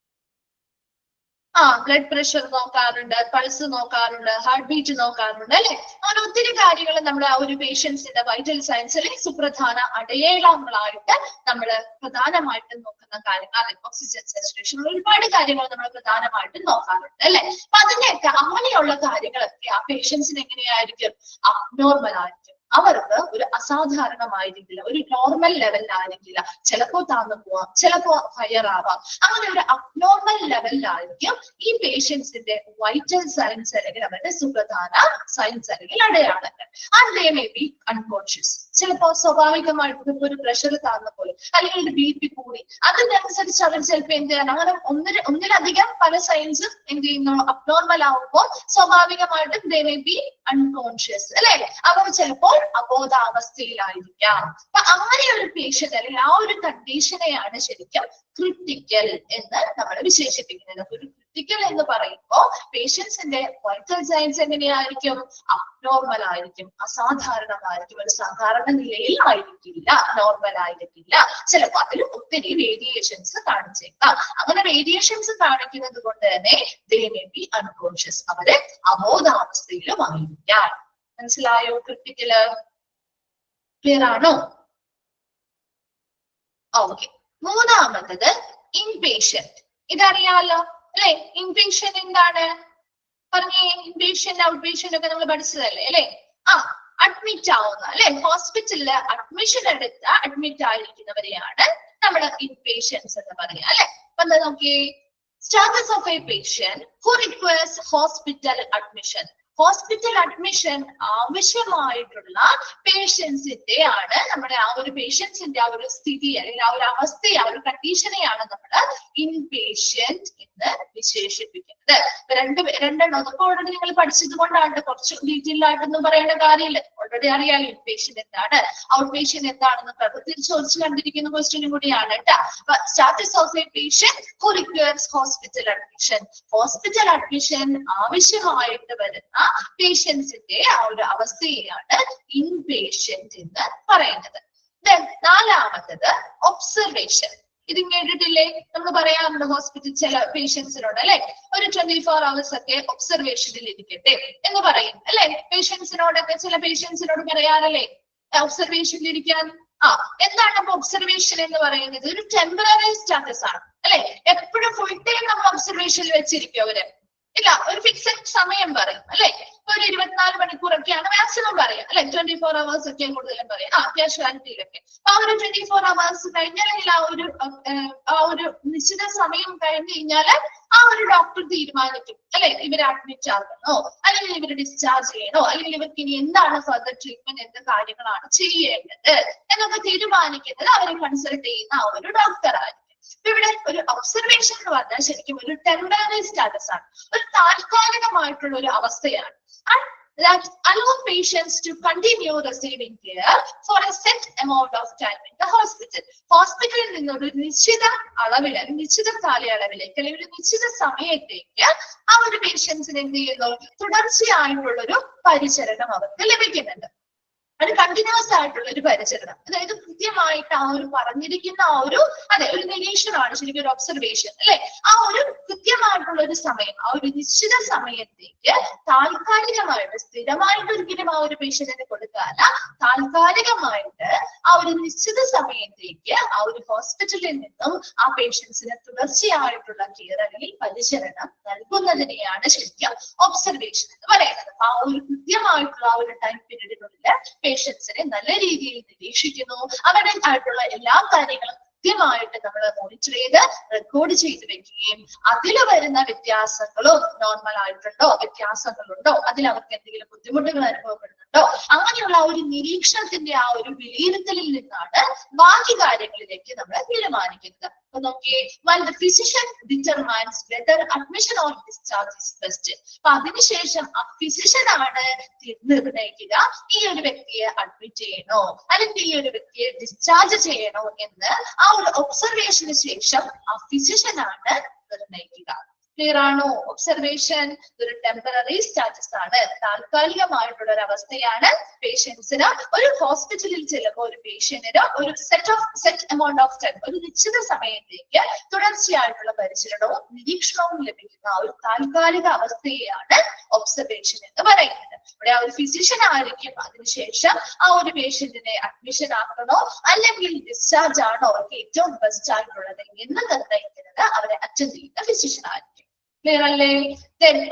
A: ബ്ലഡ് പ്രഷർ നോക്കാറുണ്ട്, പൾസ് നോക്കാറുണ്ട്, ഹാർട്ട് ബീറ്റ് നോക്കാറുണ്ട്, അല്ലെ? അങ്ങനെ ഒത്തിരി കാര്യങ്ങൾ നമ്മൾ ആ ഒരു പേഷ്യൻസിന്റെ വൈറ്റൽ സയൻസിലെ സുപ്രധാന അടയാളങ്ങളായിട്ട് നമ്മൾ പ്രധാനമായിട്ടും നോക്കുന്ന കാര്യങ്ങൾ, ഓക്സിജൻ സാച്ചുറേഷൻ, ഒരുപാട് കാര്യങ്ങൾ നമ്മൾ പ്രധാനമായിട്ടും നോക്കാറുണ്ട്, അല്ലെ? അപ്പൊ അതിന്റെയൊക്കെ അങ്ങനെയുള്ള കാര്യങ്ങളൊക്കെ ആ പേഷ്യൻസിന് എങ്ങനെയായിരിക്കും? അബ്നോർമൽ ആയിരിക്കും. അവർക്ക് ഒരു അസാധാരണമായിരിക്കില്ല, ഒരു നോർമൽ ലെവലിലായിരിക്കില്ല. ചിലപ്പോ താഴ്ന്നു പോവാം, ചിലപ്പോ ഹയർ ആവാം. അങ്ങനെ ഒരു അബ്നോർമൽ ലെവലിലായിരിക്കും ഈ പേഷ്യൻസിന്റെ വൈറ്റൽ സയൻസ് അല്ലെങ്കിൽ അവരുടെ സുപ്രധാന സയൻസ് അല്ലെങ്കിൽ അടയാളങ്ങൾ. And they may be unconscious. ചിലപ്പോ സ്വാഭാവികമായിട്ട് ഒരു പ്രഷർ താഴ്ന്നു പോയി അല്ലെങ്കിൽ ഒരു BP കൂടി, അതിനനുസരിച്ച് അവർ ചിലപ്പോൾ എന്ത് ചെയ്യണം, അങ്ങനെ ഒന്നിലധികം പല സയൻസും എന്ത് ചെയ്യുന്നു? അബ്നോർമൽ ആവുമ്പോൾ സ്വാഭാവികമായിട്ടും ദേ മേ ബി അൺകോൺഷ്യസ്, അല്ലെ? അവർ ചിലപ്പോൾ അബോധാവസ്ഥയിലായിരിക്കാം. അപ്പൊ അങ്ങനെ ഒരു പേഷ്യന്റ് അല്ലെങ്കിൽ ആ ഒരു കണ്ടീഷനെയാണ് ശരിക്കും ക്രിട്ടിക്കൽ എന്ന് നമ്മൾ വിശേഷിപ്പിക്കുന്നത്. ഒരു ക്രിട്ടിക്കൽ എന്ന് പറയുമ്പോൾ പേഷ്യൻസിന്റെ വൈറ്റൽ സയൻസ് എങ്ങനെയായിരിക്കും? അബ്നോർമൽ ആയിരിക്കും, അസാധാരണമായിരിക്കും, ഒരു സാധാരണ നിലയിൽ ആയിരിക്കില്ല, നോർമൽ ആയിരിക്കില്ല. ചിലപ്പോൾ അതിൽ ഒത്തിരി വേരിയേഷൻസ് കാണിച്ചേക്കാം. അങ്ങനെ വേരിയേഷൻസ് കാണിക്കുന്നത് കൊണ്ട് തന്നെ ദേ മേ ബി അൺകോൺഷ്യസ്, അവരെ അബോധാവസ്ഥയിലും ആയിരിക്കാം. മനസ്സിലായോ? ക്രിട്ടിക്കല് ക്ലിയർ ആണോ? ഓക്കെ. മൂന്നാമത്തത് ഇൻപേഷ്യന്റ്. ഇതറിയാലോ, അല്ലെ? ഇൻപേഷ്യന്റ് എന്താണ്? പറഞ്ഞേ. ഇൻപേഷ്യന്റ് ഔട്ട് പേഷ്യന്റ് ഒക്കെ നമ്മൾ പഠിച്ചതല്ലേ, അല്ലെ? അഡ്മിറ്റ് ആവുന്ന, അല്ലെ? ഹോസ്പിറ്റലില് അഡ്മിറ്റ് ആയിരിക്കുന്നവരെയാണ് നമ്മൾ ഇൻപേഷ്യൻസ് എന്ന് പറയാ, അല്ലെ? അപ്പൊ എന്താ നോക്കിയേ, status of a patient who requires hospital admission. Hospital admission ആവശ്യമായിട്ടുള്ള പേഷ്യൻസിന്റെ ആണ് നമ്മുടെ ആ ഒരു പേഷ്യൻസിന്റെ ആ ഒരു സ്ഥിതി അല്ലെങ്കിൽ ആ ഒരു അവസ്ഥയെ, ആ ഒരു കണ്ടീഷനെയാണ് നമ്മൾ ഇൻപേഷ്യന്റ് എന്ന് വിശേഷിപ്പിക്കുന്നത്. രണ്ടെണ്ണം അതൊക്കെ ഓൾറെഡി നിങ്ങൾ പഠിച്ചത് കൊണ്ടാണ് കുറച്ച് ഡീറ്റെയിൽ ആയിട്ടൊന്നും പറയേണ്ട കാര്യമില്ല. ഓൾറെഡി അറിയാലോ ഇൻപേഷ്യന്റ് എന്താണ്, ഔട്ട് പേഷ്യന്റ് എന്താണെന്ന് തിരിച്ചു ചോദിച്ചു കണ്ടിരിക്കുന്ന ക്വസ്റ്റ്യനും കൂടിയാണ് കേട്ടോ. Status of a patient who requires hospital admission. Hospital admission ആവശ്യമായിട്ട് വരുന്ന പേഷ്യൻസിന്റെ ആ ഒരു അവസ്ഥയെയാണ് ഇൻപേഷ്യന്റ് എന്ന് പറയുന്നത്. നാലാമത്തത് ഒബ്സർവേഷൻ. ഇത് കേട്ടിട്ടില്ലേ? നമ്മൾ പറയാറുണ്ട് ഹോസ്പിറ്റൽ ചില പേഷ്യൻസിനോട്, അല്ലെ? ഒരു 24 hours ഒക്കെ ഒബ്സർവേഷനിൽ ഇരിക്കട്ടെ എന്ന് പറയും, അല്ലെ? പേഷ്യൻസിനോടൊക്കെ ചില പേഷ്യൻസിനോട് പറയാറല്ലേ ഒബ്സർവേഷനിൽ ഇരിക്കാൻ. എന്താണ് അപ്പൊ ഒബ്സർവേഷൻ എന്ന് പറയുന്നത്? ഒരു ടെമ്പററി സ്റ്റാറ്റസ് ആണ്, അല്ലെ? എപ്പോഴും ഫുൾ ടൈം നമ്മൾ ഒബ്സർവേഷനിൽ വെച്ചിരിക്കും അവര്? ഇല്ല, ഒരു ഫിക്സഡ് സമയം പറയും, അല്ലെ? ഒരു 24 മണിക്കൂറൊക്കെയാണ് മാക്സിമം പറയാം, അല്ലെ? 24 hours ഒക്കെ കൂടുതലും പറയാം കാഷ്വാലിറ്റിയിലൊക്കെ. ആ ഒരു 24 hours കഴിഞ്ഞാൽ ആ ഒരു നിശ്ചിത സമയം കഴിഞ്ഞു കഴിഞ്ഞാൽ ആ ഒരു ഡോക്ടർ തീരുമാനിക്കും, അല്ലെ? ഇവരെ അഡ്മിറ്റ് ആക്കണോ അല്ലെങ്കിൽ ഇവരെ ഡിസ്ചാർജ് ചെയ്യണോ അല്ലെങ്കിൽ ഇവർക്ക് ഇനി എന്താണ് ഫർദർ ട്രീറ്റ്മെന്റ്, എന്ത് കാര്യങ്ങളാണ് ചെയ്യേണ്ടത് എന്നൊക്കെ തീരുമാനിക്കുന്നത് അവരെ കൺസൾട്ട് ചെയ്യുന്ന ആ ഒരു ഡോക്ടറായിരിക്കും. ഇവിടെ ഒരു ഒബ്സർവേഷൻ എന്ന് പറഞ്ഞാൽ ശരിക്കും ഒരു ടെമ്പററി സ്റ്റാറ്റസ് ആണ്, ഒരു താൽക്കാലികമായിട്ടുള്ള ഒരു അവസ്ഥയാണ്. that allow patients to continue receiving care for a set amount of time in the hospital. ഹോസ്പിറ്റലിൽ നിന്നൊരു നിശ്ചിത അളവില് നിശ്ചിത കാലയളവിലേക്ക് അല്ലെങ്കിൽ ഒരു നിശ്ചിത സമയത്തേക്ക് ആ ഒരു പേഷ്യൻസിന് എന്ത് ചെയ്യുന്നു, തുടർച്ചയായിട്ടുള്ളൊരു പരിചരണം അവർക്ക് ലഭിക്കുന്നുണ്ട്. അത് കണ്ടിന്യൂസ് ആയിട്ടുള്ള ഒരു പരിചരണം, അതായത് കൃത്യമായിട്ട് ആ ഒരു പറഞ്ഞിരിക്കുന്ന ആ ഒരു ഒരു നിരീക്ഷണമാണ് ശരിക്കും ഒരു ഒബ്സർവേഷൻ അല്ലെ. ആ ഒരു കൃത്യമായിട്ടുള്ള ഒരു സമയം, ആ ഒരു നിശ്ചിത സമയത്തേക്ക് താൽക്കാലികമായിട്ട് സ്ഥിരമായിട്ട് ഒരിക്കലും ആ ഒരു പേഷ്യന്റിന് കൊടുക്കാല്ല, താൽക്കാലികമായിട്ട് ആ ഒരു നിശ്ചിത സമയത്തേക്ക് ആ ഒരു ഹോസ്പിറ്റലിൽ നിന്നും ആ പേഷ്യൻസിന് തുടർച്ചയായിട്ടുള്ള കെയർ അല്ലെങ്കിൽ പരിചരണം നൽകുന്നതിനെയാണ് ശരിക്കും ഒബ്സർവേഷൻ എന്ന് പറയുന്നത്. ആ ഒരു കൃത്യമായിട്ടുള്ള ആ ഒരു ടൈം പീരീഡിനുള്ളിൽ പേഷ്യൻസിനെ നല്ല രീതിയിൽ നിരീക്ഷിക്കുന്നു, അവരുടെ ആയിട്ടുള്ള എല്ലാ കാര്യങ്ങളും കൃത്യമായിട്ട് നമ്മൾ മോണിറ്റർ ചെയ്ത് റെക്കോർഡ് ചെയ്ത് വെക്കുകയും അതിൽ വരുന്ന വ്യത്യാസങ്ങളോ നോർമൽ ആയിട്ടുണ്ടോ, വ്യത്യാസങ്ങളുണ്ടോ, അതിൽ അവർക്ക് എന്തെങ്കിലും ബുദ്ധിമുട്ടുകൾ അനുഭവപ്പെടുന്നുണ്ടോ, അങ്ങനെയുള്ള ആ ഒരു നിരീക്ഷണത്തിന്റെ ആ ഒരു വിലയിരുത്തലിൽ നിന്നാണ് ബാക്കി കാര്യങ്ങളിലേക്ക് നമ്മൾ തീരുമാനിക്കുന്നത്. അപ്പൊ നോക്കിയേ, while the physician determines whether admission or discharge is best. അപ്പൊ അതിനുശേഷം ആ ഫിസിഷ്യൻ ആണ് നിർണ്ണയിക്കുക ഈ ഒരു വ്യക്തിയെ അഡ്മിറ്റ് ചെയ്യണോ അല്ലെങ്കിൽ ഈ ഒരു വ്യക്തിയെ ഡിസ്ചാർജ് ചെയ്യണോ എന്ന്. ആ ഒരു ഒബ്സർവേഷന് ശേഷം ആ ഫിസിഷ്യൻ ആണ് നിർണ്ണയിക്കുക. ക്ലിയർ ആണോ? ഒബ്സർവേഷൻ ഒരു ടെമ്പററി സ്റ്റാറ്റസ് ആണ്, താൽക്കാലികമായിട്ടുള്ള ഒരു അവസ്ഥയാണ്. പേഷ്യൻസിന് ഒരു ഹോസ്പിറ്റലിൽ ചെല്ലുമ്പോൾ ഒരു പേഷ്യന്റിന് ഒരു സെറ്റ് എമൗണ്ട് ഓഫ് ടൈം, ഒരു നിശ്ചിത സമയത്തേക്ക് തുടർച്ചയായിട്ടുള്ള പരിചരണവും നിരീക്ഷണവും ലഭിക്കുന്ന ആ ഒരു താൽക്കാലിക അവസ്ഥയെയാണ് ഒബ്സർവേഷൻ എന്ന് പറയുന്നത്. ഇവിടെ ആ ഒരു ഫിസിഷ്യൻ ആയിരിക്കും അതിനുശേഷം ആ ഒരു പേഷ്യന്റിനെ അഡ്മിഷൻ ആക്കണോ അല്ലെങ്കിൽ ഡിസ്ചാർജ് ആണോ അവർക്ക് ഏറ്റവും ബെസ്റ്റ് ആയിട്ടുള്ളത് എന്ന് നിർണ്ണയിക്കുന്നത് അവരെ അറ്റൻഡ് ചെയ്യുന്ന ഫിസിഷ്യൻ ആയിരിക്കും. ക്ലിയർ അല്ലേ?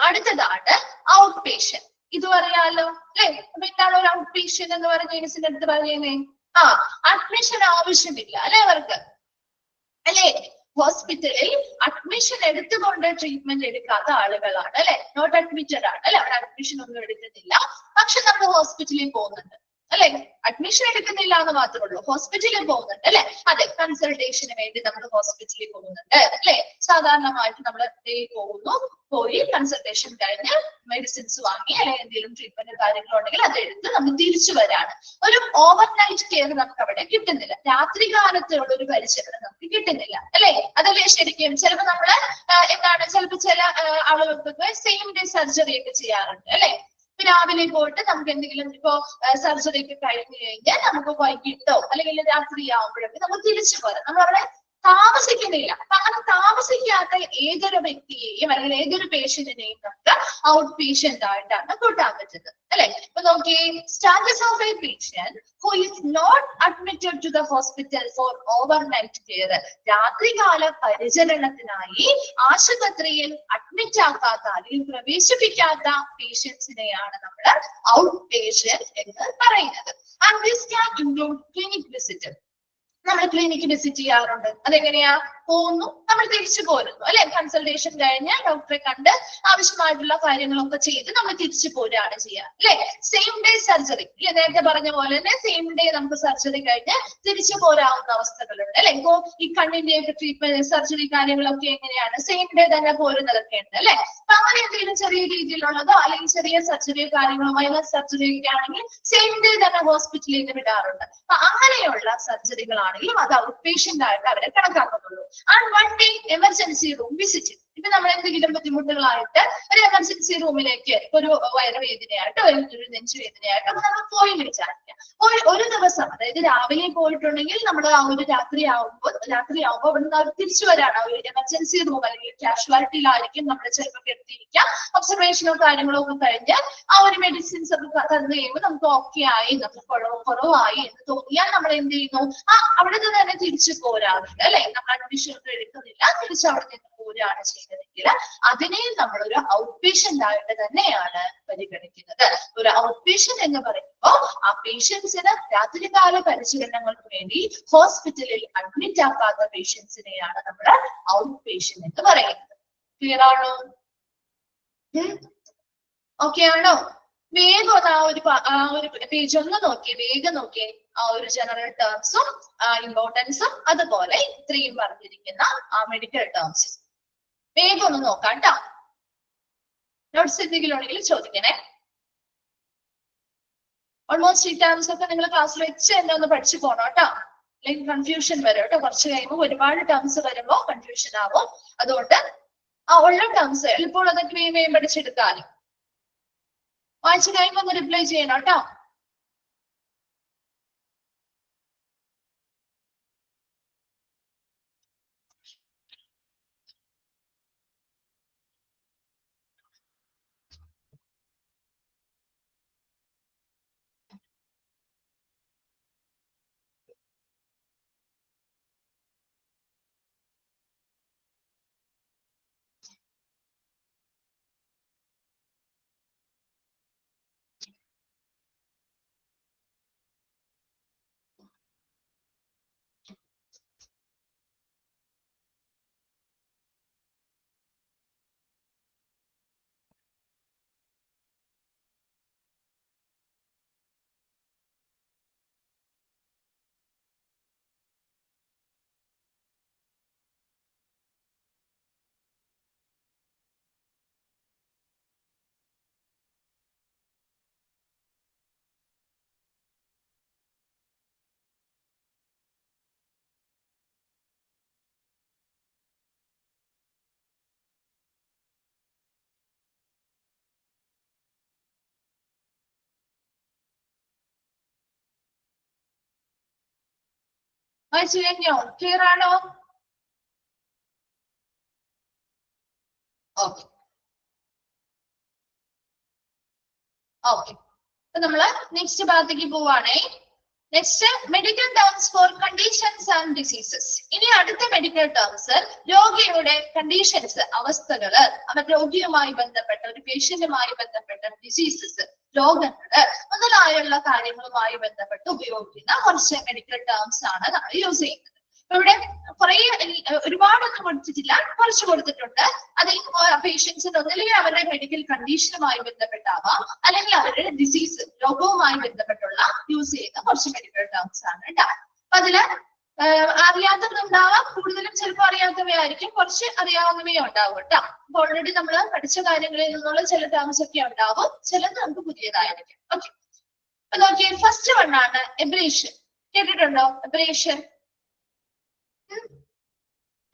A: അടുത്തതാണ് ഔട്ട് പേഷ്യന്റ്. ഇത് പറയാലോ അല്ലെ. അപ്പൊ എന്താണ് ഒരു ഔട്ട് പേഷ്യന്റ് എന്ന് പറഞ്ഞ കേസിന്റെ അടുത്ത് പറയുന്നേ? അഡ്മിഷൻ ആവശ്യമില്ല അല്ലെ അവർക്ക്, അല്ലെ? ഹോസ്പിറ്റലിൽ അഡ്മിഷൻ എടുത്തുകൊണ്ട് ട്രീറ്റ്മെന്റ് എടുക്കാത്ത ആളുകളാണ് അല്ലെ, നോട്ട് അഡ്മിറ്റഡ് ആണ് അല്ലെ, അവിടെ അഡ്മിഷൻ ഒന്നും എടുക്കുന്നില്ല, പക്ഷെ നമ്മൾ ഹോസ്പിറ്റലിൽ പോകുന്നുണ്ട് അല്ലെ. അഡ്മിഷൻ എടുക്കുന്നില്ല എന്ന് മാത്രമേ ഉള്ളൂ, ഹോസ്പിറ്റലിൽ പോകുന്നുണ്ട് അല്ലെ. അതെ, കൺസൾട്ടേഷന് വേണ്ടി നമ്മൾ ഹോസ്പിറ്റലിൽ പോകുന്നുണ്ട് അല്ലെ. സാധാരണമായിട്ട് നമ്മൾ പോകുന്നു, പോയി കൺസൾട്ടേഷൻ കഴിഞ്ഞ് മെഡിസിൻസ് വാങ്ങി അല്ലെങ്കിൽ എന്തെങ്കിലും ട്രീറ്റ്മെന്റ് കാര്യങ്ങളോ ഉണ്ടെങ്കിൽ അതെടുത്ത് നമ്മൾ തിരിച്ചു വരാണ്. ഒരു ഓവർനൈറ്റ് കെയർ നമുക്ക് അവിടെ കിട്ടുന്നില്ല, രാത്രി കാലത്തുള്ള ഒരു പരിചരണം നമുക്ക് കിട്ടുന്നില്ല അല്ലെ. അതല്ലേ ശരിക്കും ചിലപ്പോൾ നമ്മള് ചിലപ്പോൾ ചില ആളുകൾക്കൊക്കെ സെയിം ഡേ സർജറി ഒക്കെ ചെയ്യാറുണ്ട് അല്ലെ. രാവിലെ പോയിട്ട് നമുക്ക് എന്തെങ്കിലും ഇപ്പോ സർജറി ഒക്കെ കഴിഞ്ഞു കഴിഞ്ഞാൽ നമുക്ക് വൈകിട്ടോ അല്ലെങ്കിൽ രാത്രി ആവുമ്പോഴൊക്കെ നമുക്ക് തിരിച്ചു പോരാം, നമ്മൾ അവിടെ താമസിക്കുന്നില്ല. അപ്പൊ അങ്ങനെ താമസിക്കാത്ത ഏതൊരു വ്യക്തിയെയും അല്ലെങ്കിൽ ഏതൊരു പേഷ്യന്റിനെയും നമുക്ക് ഔട്ട് പേഷ്യന്റ് ആയിട്ടാണ് കൂട്ടാൻ പറ്റുന്നത് അല്ലെ. ഇപ്പൊ നോക്കിയേ, status of a patient who is not admitted to the hospital for overnight care. രാത്രികാല പരിചരണത്തിനായി ആശുപത്രിയിൽ അഡ്മിറ്റ് ആക്കാത്ത അല്ലെങ്കിൽ പ്രവേശിപ്പിക്കാത്ത പേഷ്യൻസിനെയാണ് നമ്മൾ ഔട്ട് പേഷ്യന്റ് എന്ന് പറയുന്നത്. And this can include clinic visit. നമ്മൾ ക്ലിനിക്ക് വിസിറ്റ് ചെയ്യാറുണ്ട്, അതെങ്ങനെയാ? പോകുന്നു, നമ്മൾ തിരിച്ചു പോരുന്നു അല്ലെ. കൺസൾട്ടേഷൻ കഴിഞ്ഞ് ഡോക്ടറെ കണ്ട് ആവശ്യമായിട്ടുള്ള കാര്യങ്ങളൊക്കെ ചെയ്ത് നമ്മൾ തിരിച്ചു പോരുകയാണ് ചെയ്യുക അല്ലെ. സെയിം ഡേ സർജറി ഇല്ലെ, നേരത്തെ പറഞ്ഞ പോലെ തന്നെ സെയിം ഡേ നമുക്ക് സർജറി കഴിഞ്ഞ് തിരിച്ചു പോരാവുന്ന അവസ്ഥകളുണ്ട് അല്ലെ. ഇപ്പോ ഈ കണ്ണിന്റെ ഒക്കെ ട്രീറ്റ്മെന്റ് സർജറി കാര്യങ്ങളൊക്കെ എങ്ങനെയാണ്? സെയിം ഡേ തന്നെ പോരുന്നതൊക്കെ ഉണ്ട് അല്ലെ. അപ്പൊ അങ്ങനെ എന്തെങ്കിലും ചെറിയ രീതിയിലുള്ളതോ അല്ലെങ്കിൽ ചെറിയ സർജറിയോ കാര്യങ്ങളോ മൈനർ സർജറി ഒക്കെ ആണെങ്കിൽ സെയിം ഡേ തന്നെ ഹോസ്പിറ്റലിൽ നിന്ന് വിടാറുണ്ട്. അപ്പൊ അങ്ങനെയുള്ള സർജറികളാണെങ്കിലും അത് ഔട്ട് പേഷ്യന്റ് ആയിട്ട് അവരെ കണക്കാക്കുന്നുള്ളൂ. And one day emergency room visit. ഇപ്പൊ നമ്മൾ എന്തെങ്കിലും ബുദ്ധിമുട്ടുകളായിട്ട് ഒരു എമർജൻസി റൂമിലേക്ക് ഒരു വയറുവേദനയായിട്ടോ അല്ലെങ്കിൽ ഒരു നെഞ്ചുവേദനയായിട്ടോ നമ്മൾ പോയി വിചാരിക്കാം. ഒരു ദിവസം, അതായത് രാവിലെ പോയിട്ടുണ്ടെങ്കിൽ നമ്മൾ ആ ഒരു രാത്രി ആവുമ്പോൾ ഇവിടുന്ന് അവർ തിരിച്ചു വരാണ്. ഒരു എമർജൻസി റൂം അല്ലെങ്കിൽ കാഷ്വാലിറ്റിയിലായിരിക്കും നമ്മൾ ചിലപ്പോൾ എടുത്തിരിക്കാം. ഒബ്സർവേഷനോ കാര്യങ്ങളോ ഒക്കെ കഴിഞ്ഞ് ആ ഒരു മെഡിസിൻസ് ഒക്കെ തന്നു കഴിയുമ്പോൾ നമുക്ക് ഓക്കെ ആയി, നമുക്ക് കുറവായി എന്ന് തോന്നിയാൽ നമ്മൾ എന്ത് ചെയ്യുന്നു? അവിടെ നിന്ന് തന്നെ തിരിച്ചു പോരാറുണ്ട് അല്ലെ. നമ്മൾ അഡ്മിഷൻ ഒന്നും എടുക്കുന്നില്ല, തിരിച്ച് അവിടെ നിന്ന് പോരാണ് ചെയ്യുന്നതെങ്കിൽ അതിനെ നമ്മളൊരു ഔട്ട് പേഷ്യന്റ് ആയിട്ട് തന്നെയാണ് പരിഗണിക്കുന്നത്. ഒരു ഔട്ട് പേഷ്യന്റ് എന്ന് പറയുമ്പോൾ ആ പേഷ്യൻസിന് രാത്രികാല പരിചരണങ്ങൾക്ക് വേണ്ടി ഹോസ്പിറ്റലിൽ അഡ്മിറ്റ് ആക്കാത്ത പേഷ്യൻസിനെയാണ് നമ്മൾ ഔട്ട് പേഷ്യന്റ് എന്ന് പറയുന്നത്. ക്ലിയർ ആണോ? ഓക്കെ ആണോ? വേഗം ആ ഒരു പേജ് ഒന്ന് നോക്കിയേ, വേഗം നോക്കിയേ. ആ ഒരു ജനറൽ ടേംസും ഇമ്പോർട്ടൻസും അതുപോലെ ഇത്രയും പറഞ്ഞിരിക്കുന്ന ആ മെഡിക്കൽ ടേംസും വേഗം ഒന്ന് നോക്കാം കേട്ടോ. നോട്ട്സ് എന്തെങ്കിലും ഉണ്ടെങ്കിൽ ചോദിക്കണേ. ഓൾമോസ്റ്റ് ഈ ടേംസ് ഒക്കെ നിങ്ങൾ ക്ലാസ്സിൽ വെച്ച് തന്നെ ഒന്ന് പഠിച്ചു പോകണം കേട്ടോ, അല്ലെങ്കിൽ കൺഫ്യൂഷൻ വരും കേട്ടോ. കുറച്ച് കഴിയുമ്പോൾ ഒരുപാട് ടേംസ് വരുമ്പോൾ കൺഫ്യൂഷൻ ആവും. അതുകൊണ്ട് ആ ഉള്ള ടേംസ് എളുപ്പമുള്ള അതൊക്കെ വേഗം പഠിച്ചെടുക്കാനും. വായിച്ചു കഴിയുമ്പോൾ ഒന്ന് റിപ്ലൈ ചെയ്യണം കേട്ടോ. വായിച്ചു കഴിഞ്ഞോ? ക്ലിയർ ആണോ? Okay okay. അപ്പൊ നമ്മള് നെക്സ്റ്റ് ഭാഗത്തേക്ക് പോവാണേ. Next medical terms four conditions and diseases. ഇനി അടുത്ത മെഡിക്കൽ ടേംസ് രോഗിയുടെ കണ്ടീഷൻസ്, അവസ്ഥകള്, അവർ രോഗിയുമായി ബന്ധപ്പെട്ട ഒരു പേഷ്യന്റുമായി ബന്ധപ്പെട്ട ഡിസീസസ്, രോഗങ്ങള് മുതലായുള്ള കാര്യങ്ങളുമായി ബന്ധപ്പെട്ട് ഉപയോഗിക്കുന്ന കുറച്ച് മെഡിക്കൽ ടേംസ് ആണ് നമ്മൾ യൂസ് ചെയ്യുന്നത്. ഇവിടെ കുറെ ഒരുപാടൊന്നും കൊടുത്തിട്ടില്ല, കുറച്ച് കൊടുത്തിട്ടുണ്ട്. അതിൽ പേഷ്യൻസിന് ഒന്നില്ലെങ്കിൽ അവരുടെ മെഡിക്കൽ കണ്ടീഷനുമായി ബന്ധപ്പെട്ടാവാം, അല്ലെങ്കിൽ അവരുടെ ഡിസീസ്, രോഗവുമായി ബന്ധപ്പെട്ടുള്ള യൂസ് ചെയ്യുന്ന കുറച്ച് മെഡിക്കൽ ടേംസ് ആണ് കേട്ടോ. അപ്പൊ അതില് അറിയാത്തതുണ്ടാവാം, കൂടുതലും ചിലപ്പോൾ അറിയാത്തവയായിരിക്കും, കുറച്ച് അറിയാവുന്നവയും ഉണ്ടാവും കേട്ടോ. അപ്പൊ ഓൾറെഡി നമ്മൾ പഠിച്ച കാര്യങ്ങളിൽ നിന്നുള്ള ചില ടേംസ് ഒക്കെ ഉണ്ടാവും, ചിലത് നമുക്ക് പുതിയതായിരിക്കും. ഓക്കെ, അപ്പൊ നോക്കിയേ, ഫസ്റ്റ് വൺ ആണ് എബ്രേഷൻ. കേട്ടിട്ടുണ്ടോ എബ്രേഷൻ?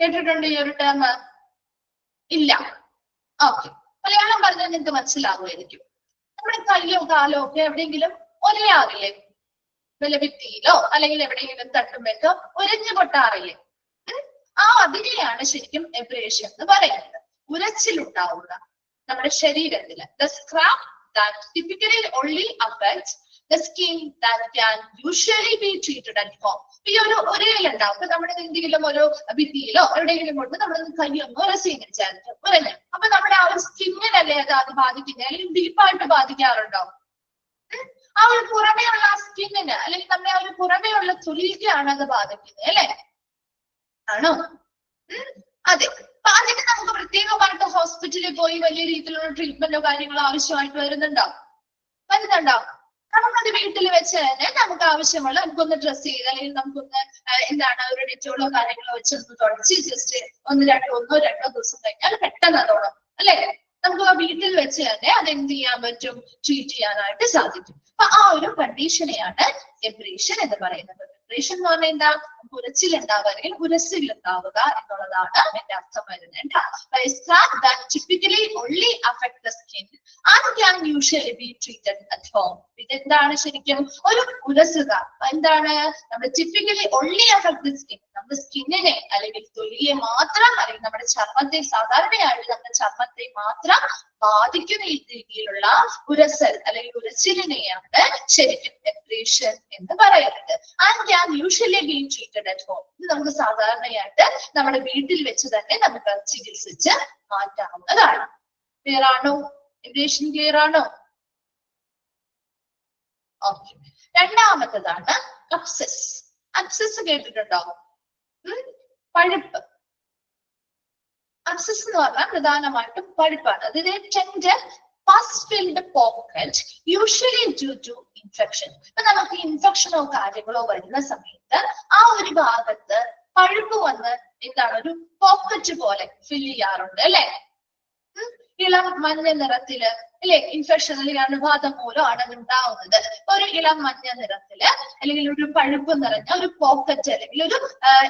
A: കേട്ടിട്ടുണ്ട് ഈ ഒരു ടേം? ഇല്ല. ഓക്കെ, മലയാളം പറഞ്ഞാൽ നിങ്ങൾക്ക് മനസ്സിലാകുമായിരിക്കും. നമ്മുടെ കയ്യോ കാലോ ഒക്കെ എവിടെയെങ്കിലും ഒരയാറില്ലേ? വല്ല ഭിത്തിയിലോ അല്ലെങ്കിൽ എവിടെയെങ്കിലും തട്ടുമ്പോഴോ ഉരഞ്ഞു പൊട്ടാറില്ലേ? ആ അതിനെയാണ് ശരിക്കും എബ്രേഷൻ എന്ന് പറയുന്നത്. ഉരച്ചിലുണ്ടാവുക നമ്മുടെ ശരീരത്തില്. The scrap that typically only affects the skin that can usually be treated at home. ഈ ഒരു ഒരയിലുണ്ടാവും. അപ്പൊ നമ്മുടെ എന്തെങ്കിലും ഒരു ഭിത്തിയിലോ എവിടെയെങ്കിലും കൊണ്ട് നമ്മൾ കയ്യൊന്ന് ഉരസിച്ചായിരിക്കും ഉരഞ്ഞു. അപ്പൊ നമ്മുടെ ആ ഒരു സ്കിന്നിനല്ലേ അത് ബാധിക്കുന്നത്, അല്ലെങ്കിൽ ഡീപ്പായിട്ട് ബാധിക്കാറുണ്ടോ? ആ ഒരു പുറമേയുള്ള സ്കിന്നിന് അല്ലെങ്കിൽ നമ്മുടെ ആ ഒരു പുറമേയുള്ള തൊലിക്കാണ് അത് ബാധിക്കുന്നത് അല്ലെ? ആണോ? അതെ. അപ്പൊ അതിന് നമുക്ക് പ്രത്യേകമായിട്ട് ഹോസ്പിറ്റലിൽ പോയി വലിയ രീതിയിലുള്ള ട്രീറ്റ്മെന്റോ കാര്യങ്ങളോ ആവശ്യമായിട്ട് വരുന്നുണ്ടോ? നമുക്കത് വീട്ടിൽ വെച്ച് തന്നെ നമുക്ക് ആവശ്യമുള്ള നമുക്കൊന്ന് ഡ്രസ് ചെയ്ത് അല്ലെങ്കിൽ നമുക്കൊന്ന് എന്താണ് ഒരു ഡെറ്റോളോ കാര്യങ്ങളോ വെച്ചൊന്ന് തുടച്ച് ജസ്റ്റ് ഒന്നോ രണ്ടോ ദിവസം കഴിഞ്ഞാൽ പെട്ടെന്ന് അതോളം അല്ലെ? നമുക്ക് ആ വീട്ടിൽ വെച്ച് തന്നെ അത് എന്ത് ചെയ്യാൻ പറ്റും? ട്രീറ്റ് ചെയ്യാനായിട്ട് സാധിക്കും. അപ്പൊ ആ ഒരു കണ്ടീഷനെയാണ് എബ്രേഷൻ എന്ന് പറയുന്നത്. എബ്രേഷൻ എന്ന് പറഞ്ഞാൽ എന്താ? ഉരച്ചിലുണ്ടാവുക അല്ലെങ്കിൽ ഉരസിലുണ്ടാവുക എന്നുള്ളതാണ് അതിന്റെ അർത്ഥം വരുന്നത്. typically only affect the skin and can usually be treated at home. ഇതെന്താണ് ശരിക്കും? ഒരു ഉരസുക. എന്താണ്? നമ്മുടെ typically only affect the skin. നമ്മുടെ സ്കിന്നിനെ അല്ലെങ്കിൽ തൊലിയെ മാത്രം അല്ലെങ്കിൽ നമ്മുടെ ചർമ്മത്തെ, സാധാരണയായിട്ട് നമ്മുടെ ചർമ്മത്തെ മാത്രം ബാധിക്കുന്ന രീതിയിലുള്ള ഉരസൽ അല്ലെങ്കിൽ ഉരച്ചിലിനെയാണ് ശരിക്കും എബ്രേഷൻ എന്ന് പറയുന്നത്. And can usually be treated at home. ഇത് നമുക്ക് സാധാരണയായിട്ട് നമ്മുടെ വീട്ടിൽ വെച്ച് തന്നെ നമുക്ക് ചികിത്സിച്ച് മാറ്റാവുന്നതാണ്. ക്ലിയർ ആണോ? എബ്രേഷൻ ക്ലിയർ ആണോ? ഓക്കെ. രണ്ടാമത്തതാണ് അബ്സസ്. അബ്സസ് കേട്ടിട്ടുണ്ടോ? പഴുപ്പ്. അബ്സസ് എന്ന് പറഞ്ഞാൽ പ്രധാനമായിട്ടും പഴുപ്പാണ്. അതിന്റെ tender pus-filled pocket usually due to infection. ഇപ്പൊ നമുക്ക് ഇൻഫെക്ഷനോ കാര്യങ്ങളോ വരുന്ന സമയത്ത് ആ ഒരു ഭാഗത്ത് പഴുപ്പ് വന്ന് എന്താണ് ഒരു പോക്കറ്റ് പോലെ ഫിൽ ചെയ്യാറുണ്ട് അല്ലെ? ഇളം മഞ്ഞ നിറത്തില് അല്ലെ ഇൻഫെക്ഷൻ അല്ലെങ്കിൽ അണുബാധ മൂലമാണ് അത് ഉണ്ടാവുന്നത്. ഒരു ഇളം മഞ്ഞ നിറത്തില് അല്ലെങ്കിൽ ഒരു പഴുപ്പ് നിറഞ്ഞ ഒരു പോക്കറ്റ് അല്ലെങ്കിൽ ഒരു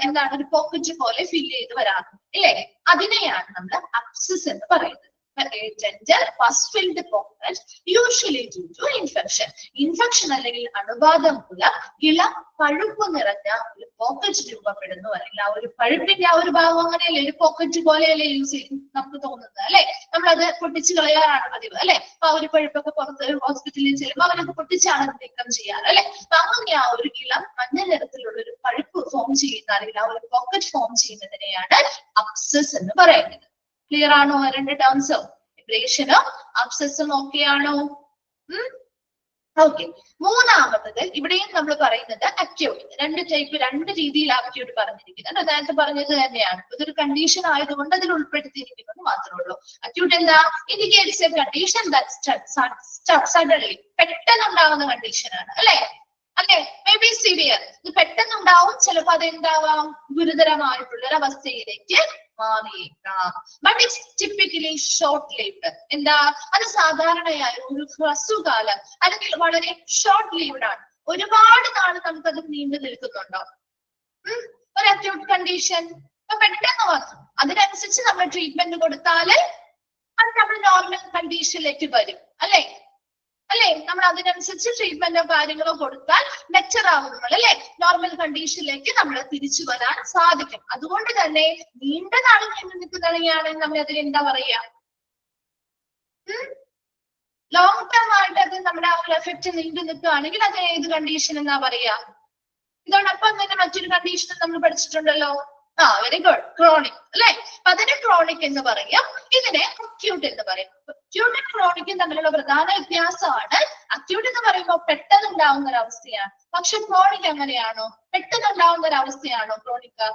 A: എന്താണ് ഒരു പോക്കറ്റ് പോലെ ഫില്ല് ചെയ്ത് വരാറുണ്ട് അല്ലെ, അതിനെയാണ് നമ്മൾ അബ്സസ് എന്ന് പറയുന്നത്. A tender pus-filled pocket usually due to infection. Infection അല്ലെങ്കിൽ അണുബാധ മൂലം ഇളം പഴുപ്പ് നിറഞ്ഞ ഒരു പോക്കറ്റ് രൂപപ്പെടുന്നു. അല്ലെങ്കിൽ ആ ഒരു പഴുപ്പിന്റെ ആ ഒരു ഭാഗം അങ്ങനെയല്ലേ ഒരു പോക്കറ്റ് പോലെയല്ലേ യൂസ് ചെയ്യും നമുക്ക് തോന്നുന്നത് അല്ലെ. നമ്മളത് പൊട്ടിച്ച് കളയാറാണ് പതിവ് അല്ലെ. അപ്പൊ ആ ഒരു പഴുപ്പൊക്കെ പുറത്ത് ഹോസ്പിറ്റലിൽ ചെല്ലുമ്പോൾ അവരൊക്കെ പൊട്ടിച്ചാണ് നീക്കം ചെയ്യാറ് അല്ലെ. അപ്പൊ അങ്ങനെ ആ ഒരു ഇളം മഞ്ഞ നിറത്തിലുള്ള ഒരു പഴുപ്പ് ഫോം ചെയ്യുന്ന അല്ലെങ്കിൽ ആ ഒരു പോക്കറ്റ് ഫോം ചെയ്യുന്നതിനെയാണ് അബ്സസ് എന്ന് പറയുന്നത്. ക്ലിയർ ആണോ? രണ്ട് ടേംസ് എബ്രേഷനും അബ്സസും ഓക്കെ ആണോ? ഓക്കെ. മൂന്നാമത്തത് ഇവിടെയും നമ്മൾ പറയുന്നത് അക്യൂട്ട്. രണ്ട് രീതിയിൽ അക്യൂട്ട് പറഞ്ഞിരിക്കുന്നത്. നേരത്തെ പറഞ്ഞത് തന്നെയാണ്. ഇതൊരു കണ്ടീഷൻ ആയതുകൊണ്ട് അതിൽ ഉൾപ്പെടുത്തിയിരിക്കുന്നത് മാത്രമേ ഉള്ളൂ. അക്യൂട്ട് എന്താ? Indicates a condition that suddenly പെട്ടെന്നുണ്ടാവുന്ന കണ്ടീഷനാണ് അല്ലെ. അല്ലെ, മേ ബി സിവിയർ. ഇത് പെട്ടെന്നുണ്ടാവും, ചിലപ്പോൾ അതെന്താവാം ഗുരുതരമായിട്ടുള്ള ഒരു അവസ്ഥയിലേക്ക് മാറിയേക്കാം. But it's typically short lived. എന്താ? അത് സാധാരണയായി ഒരു ഹ്രസ്വകാലം അല്ലെങ്കിൽ വളരെ ഷോർട്ട് ലീവ്ഡ് ആണ്. ഒരുപാട് നാൾ നമുക്കത് നീണ്ടു നിൽക്കുന്നുണ്ടോ? ഒരു അക്യൂട്ട് കണ്ടീഷൻ പെട്ടെന്ന് വന്നു, അതിനനുസരിച്ച് നമ്മൾ ട്രീറ്റ്മെന്റ് കൊടുത്താല് അത് നമ്മൾ നോർമൽ കണ്ടീഷനിലേക്ക് വരും അല്ലെ. നമ്മൾ അതിനനുസരിച്ച് ട്രീറ്റ്മെന്റോ കാര്യങ്ങളോ കൊടുത്താൽ ബെറ്റർ ആവും നമ്മൾ അല്ലെ. നോർമൽ കണ്ടീഷനിലേക്ക് നമ്മൾ തിരിച്ചു വരാൻ സാധിക്കും. അതുകൊണ്ട് തന്നെ നീണ്ട നാൾ നീണ്ടു നിൽക്കുന്നതാണെങ്കിൽ നമ്മൾ അതിന് എന്താ പറയാ? ലോങ് ടേം ആയിട്ട് അത് നമ്മുടെ ആ ഒരു എഫക്ട് നീണ്ടു നിൽക്കുകയാണെങ്കിൽ അത് ഏത് കണ്ടീഷൻ എന്നാ പറയാ? ഇതോടൊപ്പം തന്നെ മറ്റൊരു കണ്ടീഷൻ നമ്മൾ പഠിച്ചിട്ടുണ്ടല്ലോ. വെരി ഗുഡ്, ക്രോണിക് അല്ലെ. അപ്പൊ അതിന് ക്രോണിക് എന്ന് പറയാം, ഇതിനെ അക്യൂട്ട് എന്ന് പറയും. അക്യൂട്ടും ക്രോണിക്കും തമ്മിലുള്ള പ്രധാന വ്യത്യാസമാണ് അക്യൂട്ട് എന്ന് പറയുമ്പോൾ പെട്ടെന്ന് ഉണ്ടാവുന്ന ഒരു അവസ്ഥയാണ്. പക്ഷെ ക്രോണിക് അങ്ങനെയാണോ? പെട്ടെന്ന് ഉണ്ടാവുന്ന ഒരു അവസ്ഥയാണോ ക്രോണിക്?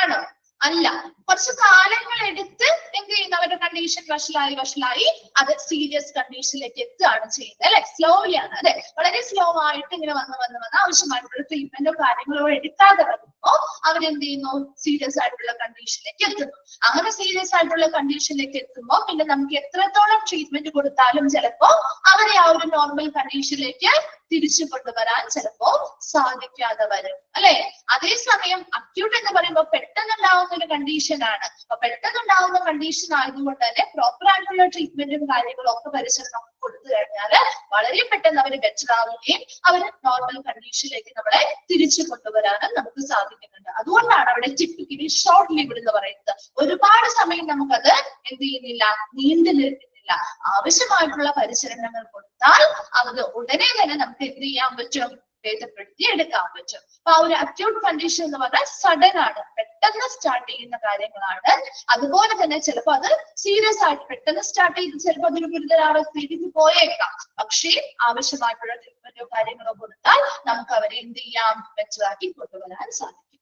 A: ആണോ? അല്ല. കുറച്ച് കാലങ്ങൾ എടുത്ത് എന്ത് ചെയ്യുന്ന അവരുടെ കണ്ടീഷൻ വഷളായി അത് സീരിയസ് കണ്ടീഷനിലേക്ക് എത്തുകയാണ് ചെയ്യുന്നത് അല്ലെ. സ്ലോലി ആണ് അല്ലെ. വളരെ സ്ലോ ആയിട്ട് ഇങ്ങനെ വന്ന് ആവശ്യമായിട്ടുള്ള ട്രീറ്റ്മെന്റോ കാര്യങ്ങളോ എടുക്കാതെ വരുമ്പോ അവരെന്ത് ചെയ്യുന്നു? സീരിയസ് ആയിട്ടുള്ള കണ്ടീഷനിലേക്ക് എത്തുന്നു. അങ്ങനെ സീരിയസ് ആയിട്ടുള്ള കണ്ടീഷനിലേക്ക് എത്തുമ്പോൾ പിന്നെ നമുക്ക് എത്രത്തോളം ട്രീറ്റ്മെന്റ് കൊടുത്താലും ചിലപ്പോ അവരെ ആ ഒരു നോർമൽ കണ്ടീഷനിലേക്ക് തിരിച്ചു കൊണ്ടുവരാൻ ചിലപ്പോ സാധിക്കാതെ വരും അല്ലെ. അതേസമയം അക്യൂട്ട് എന്ന് പറയുമ്പോൾ പെട്ടെന്നുണ്ടാവുന്ന ഒരു കണ്ടീഷനാണ്. അപ്പൊ പെട്ടെന്നുണ്ടാവുന്ന കണ്ടീഷൻ ആയതുകൊണ്ട് തന്നെ പ്രോപ്പർ ആയിട്ടുള്ള ട്രീറ്റ്മെന്റും കാര്യങ്ങളും ഒക്കെ പരിചരണം കൊടുത്തു കഴിഞ്ഞാല് വളരെ പെട്ടെന്ന് അവർ ബെറ്റർ ആവുകയും അവർ നോർമൽ കണ്ടീഷനിലേക്ക് നമ്മളെ തിരിച്ചു കൊണ്ടുവരാനും നമുക്ക് സാധിക്കുന്നുണ്ട്. അതുകൊണ്ടാണ് അവിടെ ടിപ്പിക്കലി ഷോർട്ട് ലീവ്ഡ് എന്ന് പറയുന്നത്. ഒരുപാട് സമയം നമുക്കത് എന്ത് ചെയ്യുന്നില്ല, നീണ്ടു നിൽക്കുന്നില്ല. ആവശ്യമായിട്ടുള്ള പരിചരണങ്ങൾ കൊടുത്താൽ അത് ഉടനെ തന്നെ നമുക്ക് എന്ത് ചെയ്യാൻ പറ്റും? ഭേദപ്പെടുത്തി എടുക്കാൻ പറ്റും. അപ്പൊ ആ ഒരു അക്യൂട്ട് കണ്ടീഷൻ എന്ന് പറഞ്ഞാൽ സഡൻ ആണ്, പെട്ടെന്ന് സ്റ്റാർട്ട് ചെയ്യുന്ന കാര്യങ്ങളാണ്. അതുപോലെ തന്നെ ചിലപ്പോൾ അത് സീരിയസ് ആയിട്ട് പെട്ടെന്ന് സ്റ്റാർട്ട് ചെയ്ത് ചിലപ്പോൾ അതൊരു ഗുരുതരാവസ്ഥയിലേക്ക് പോയേക്കാം. പക്ഷേ ആവശ്യമായിട്ടുള്ള ട്രീറ്റ്മെന്റോ കാര്യങ്ങളോ കൊടുത്താൽ നമുക്ക് അവരെ എന്ത് ചെയ്യാം? ബെറ്ററാക്കി കൊണ്ടുവരാൻ സാധിക്കും.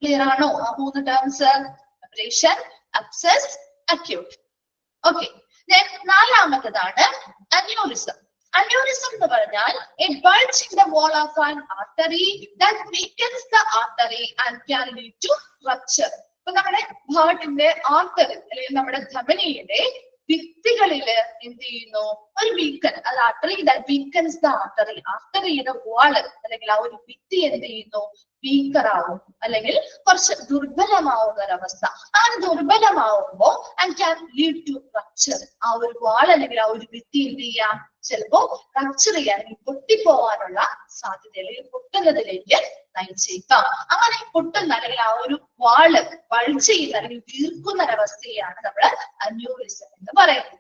A: ക്ലിയർ ആണോ? ആ മൂന്ന് terms: abrasion, abscess, acute. Okay. നാലാമത്തതാണ് അന്യൂറിസം. Aneurysm എന്ന് പറഞ്ഞാൽ a bulge in the wall of an artery that weakens the artery and can lead to rupture. അപ്പൊ നമ്മുടെ ഹാർട്ടിന്റെ ആർട്ടറി അല്ലെങ്കിൽ നമ്മുടെ ധമനിയുടെ ഭിത്തികളില് എന്ത് ചെയ്യുന്നു? ഒരു വീക്കൻ, അത് artery that weakens the artery. ആർട്ടറിയുടെ വാള് അല്ലെങ്കിൽ ആ ഒരു ഭിത്തി എന്ത് ചെയ്യുന്നു? വീക്കറാവും അല്ലെങ്കിൽ കുറച്ച് ദുർബലമാവുന്ന ഒരവസ്ഥ. ആ ദുർബലമാവുമ്പോ and can lead to rupture. ആ ഒരു വാൾ അല്ലെങ്കിൽ ആ ഒരു ഭിത്തി എന്ത് ചെയ്യാം? ചിലപ്പോ റപ്ചർ ചെയ്യാൻ അല്ലെങ്കിൽ പൊട്ടിപ്പോവാനുള്ള സാധ്യത അല്ലെങ്കിൽ പൊട്ടുന്നതിലേക്ക് നയിച്ചേക്കാം. അങ്ങനെ പൊട്ടുന്ന അല്ലെങ്കിൽ ആ ഒരു വാള് ബൾജ് ചെയ്യുന്ന അല്ലെങ്കിൽ വീർക്കുന്ന ഒരവസ്ഥയാണ് നമ്മൾ അന്യൂറിസം എന്ന് പറയുന്നത്.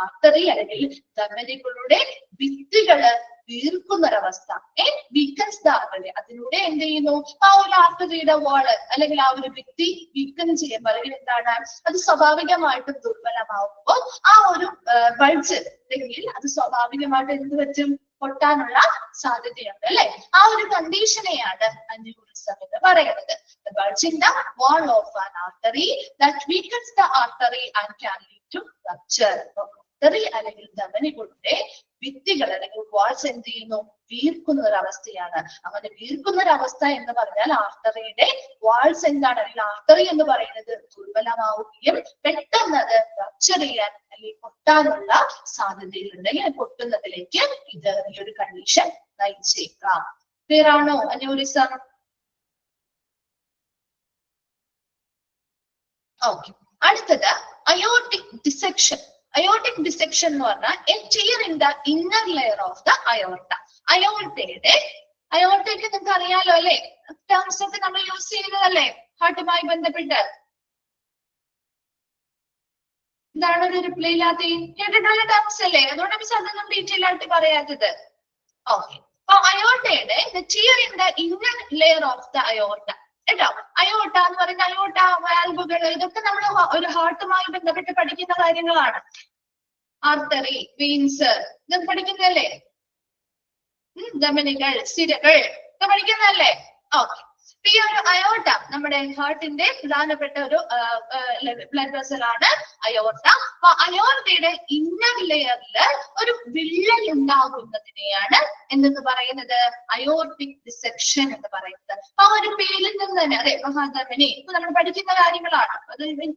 A: ആർട്ടറി അല്ലെങ്കിൽ ധമനികളുടെ ഭിത്തികള് വീർക്കുന്ന ഒരവസ്ഥ, വീക്കൻസ് ദ ആർട്ടറി. അതിലൂടെ എന്ത് ചെയ്യുന്നു? ആ ഒരു ആർട്ടറിയുടെ വാള് അല്ലെങ്കിൽ ആ ഒരു ഭിത്തി വീക്കൻ ചെയ്യുമ്പോൾ അല്ലെങ്കിൽ എന്താണ്, അത് സ്വാഭാവികമായിട്ടും ദുർബലമാവുമ്പോൾ ആ ഒരു ബൾജ് അല്ലെങ്കിൽ അത് സ്വാഭാവികമായിട്ട് എന്ത് പറ്റും? പൊട്ടാനുള്ള സാധ്യതയുണ്ട് അല്ലെ. ആ ഒരു കണ്ടീഷനെയാണ് അന്യൂറിസം എന്ന് പറയുന്നത്. The bulge in the wall of an artery that weakens the artery and can lead to rupture. Artery അല്ലെങ്കിൽ ധമനികളുടെ ഭിത്തികൾ അല്ലെങ്കിൽ വാൾസ് എന്ത് ചെയ്യുന്നു? വീർക്കുന്ന ഒരു അവസ്ഥയാണ്. അങ്ങനെ വീർക്കുന്ന ഒരു അവസ്ഥ എന്ന് പറഞ്ഞാൽ ആർട്ടറിയുടെ വാൾസ് എന്താണ്, അല്ലെങ്കിൽ ആർട്ടറി എന്ന് പറയുന്നത് ദുർബലമാവുകയും പെട്ടെന്ന് അത് റപ്ചർ ചെയ്യാൻ അല്ലെങ്കിൽ പൊട്ടാനുള്ള സാധ്യതയുണ്ട്. അല്ലെങ്കിൽ പൊട്ടുന്നതിലേക്ക് ഇത് ഈ ഒരു കണ്ടീഷൻ നയിച്ചേക്കാം. ക്ലിയർ ആണോ? അന്യൂറിസം. ഓക്കെ, അടുത്തത് അയോർട്ടിക് ഡിസെക്ഷൻ. അയോർട്ടിക് ഡിസെക്ഷൻ എന്ന് പറഞ്ഞാൽ a tear in the inner layer of the aorta. അയോർട്ടയ്ക്ക് നിങ്ങൾക്ക് അറിയാലോ അല്ലെ, ടേംസ് ഒക്കെ നമ്മൾ യൂസ് ചെയ്യുന്നതല്ലേ ഹാർട്ടുമായി ബന്ധപ്പെട്ട്. എന്താണ് ഒരു റിപ്ലൈ ഇല്ലാത്ത? കേട്ടിട്ടുള്ള ടേംസ് അല്ലേ, അതുകൊണ്ട് മിസ് അതൊന്നും ഡീറ്റെയിൽ ആയിട്ട് പറയാത്തത്. ഓക്കെ, അപ്പൊ അയോർട്ടയുടെ tear in the inner layer of the aorta കേട്ടോ. അയോർട്ട എന്ന് പറയുന്ന അയോർട്ട വാൽവുകൾ ഇതൊക്കെ നമ്മൾ ഒരു ഹാർട്ടുമായി ബന്ധപ്പെട്ട് പഠിക്കുന്ന കാര്യങ്ങളാണ്. ആർട്ടറി, വെയിൻസ് ഇതൊക്കെ പഠിക്കുന്നതല്ലേ. ധമനികൾ, സിരകൾ ഒക്കെ പഠിക്കുന്നതല്ലേ. ഓക്കെ, ഈ ഒരു അയോർട്ട നമ്മുടെ ഹാർട്ടിന്റെ പ്രധാനപ്പെട്ട ഒരു ബ്ലഡ് വെസൽ ആണ് അയോർട്ട. അപ്പൊ അയോർട്ടയുടെ ഇന്നർ ലെയറിൽ ഒരു വിള്ളൽ ഉണ്ടാകുന്നതിനെയാണ് എന്തെന്ന് പറയുന്നത്? അയോർട്ടിക് ഡിസെക്ഷൻ എന്ന് പറയുന്നത്. ആ ഒരു പേരിൽ നിന്ന് തന്നെ, അതെ, മഹാധമനി ഇപ്പൊ നമ്മൾ പഠിക്കുന്ന കാര്യങ്ങളാണ്.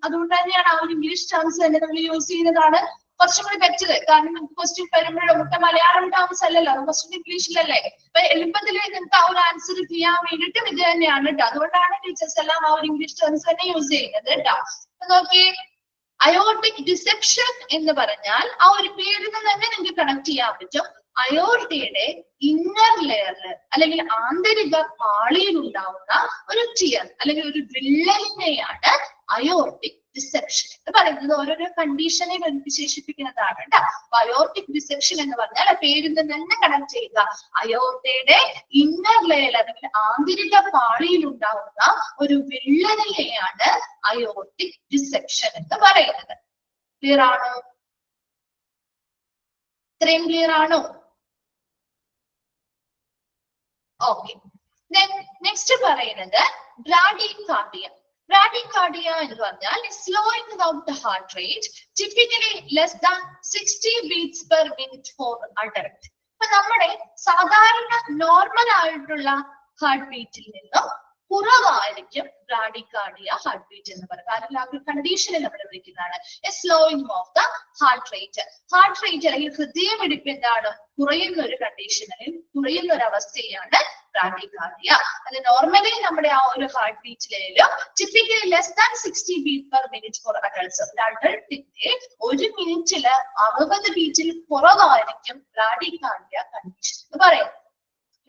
A: അതുകൊണ്ട് തന്നെയാണ് ആ ഒരു ഇംഗ്ലീഷ് ടേംസ് തന്നെ നമ്മൾ യൂസ് ചെയ്യുന്നതാണ് കുറച്ചും കൂടി ബെറ്റർ. കാരണം ക്വസ്റ്റ്യൻ വരുമ്പോഴും ഒക്കെ മലയാളം ടേംസ് അല്ലല്ലോ, ക്വസ്റ്റ്യൻ ഇംഗ്ലീഷിലല്ലേ. അപ്പൊ എളുപ്പത്തിൽ നിങ്ങൾക്ക് ആ ഒരു ആൻസർ ചെയ്യാൻ വേണ്ടിയിട്ടും ഇത് തന്നെയാണ് കേട്ടോ. അതുകൊണ്ടാണ് ടീച്ചേഴ്സ് എല്ലാം ആ ഒരു ഇംഗ്ലീഷ് ടേംസ് തന്നെ യൂസ് ചെയ്യുന്നത് കേട്ടോ. അപ്പൊ നോക്കിയേ, അയോർട്ടിക് ഡിസെക്ഷൻ എന്ന് പറഞ്ഞാൽ ആ ഒരു പേരിൽ നിന്ന് തന്നെ നിങ്ങൾക്ക് കണക്ട് ചെയ്യാൻ പറ്റും. അയോർട്ടയുടെ ഇന്നർ ലെയറിൽ അല്ലെങ്കിൽ ആന്തരിക പാളിയിൽ ഉണ്ടാവുന്ന ഒരു ടിയർ അല്ലെങ്കിൽ ഒരു വിള്ളലിനെയാണ് അയോർട്ടിക് ഡിസെക്ഷൻ എന്ന് പറയുന്നത്. ഓരോരോ കണ്ടീഷനെ വിശേഷിപ്പിക്കുന്നതാണ് കേട്ടോ. അയോർട്ടിക് ഡിസെക്ഷൻ എന്ന് പറഞ്ഞാൽ ആ പേരിൽ നിന്ന് തന്നെ കണക്ട് ചെയ്യുക. അയോർട്ടയുടെ ഇന്നർ ലെയർ അല്ലെങ്കിൽ ആന്തരിക പാളിയിൽ ഉണ്ടാവുന്ന ഒരു വിള്ളലിനെയാണ് അയോർട്ടിക് ഡിസെക്ഷൻ എന്ന് പറയുന്നത്. ക്ലിയർ ആണോ? ഇത്രയും ക്ലിയർ ആണോ? ഓക്കെ, നെക്സ്റ്റ് പറയുന്നത് ബ്രാഡികാർഡിയ. ബ്രാഡികാർഡിയ എന്ന് പറഞ്ഞാൽ slowing out the heart rate typically less than 60 beats per minute for adult. അപ്പൊ നമ്മുടെ സാധാരണ നോർമൽ ആയിട്ടുള്ള ഹാർട്ട് ബീറ്റിൽ നിന്നും കുറവായിരിക്കും ബ്രാഡികാർഡിയ ഹാർട്ട് ബീറ്റ് എന്ന് പറയുന്നത്. കാരണം ആ ഒരു കണ്ടീഷനെ നമ്മൾ വിളിക്കുന്നതാണ് slowing of the heart rate. Heart rate അല്ലെങ്കിൽ ഹൃദയമിടിപ്പ് എന്താണ്? കുറയുന്ന ഒരു കണ്ടീഷൻ അല്ലെങ്കിൽ കുറയുന്ന ഒരു അവസ്ഥയാണ് ബ്രാഡികാർഡിയ. അത് നോർമലി നമ്മുടെ ആ ഒരു ഹാർട്ട് ബീറ്റിലും typically less than 60 beats per minute for adults. ഒരു അഡൾട്ടിന്റെ ഒരു മിനിറ്റില് 60 ബീറ്റിൽ കുറവായിരിക്കും ബ്രാഡികാർഡിയ കണ്ടീഷൻ എന്ന് പറയുന്നത്.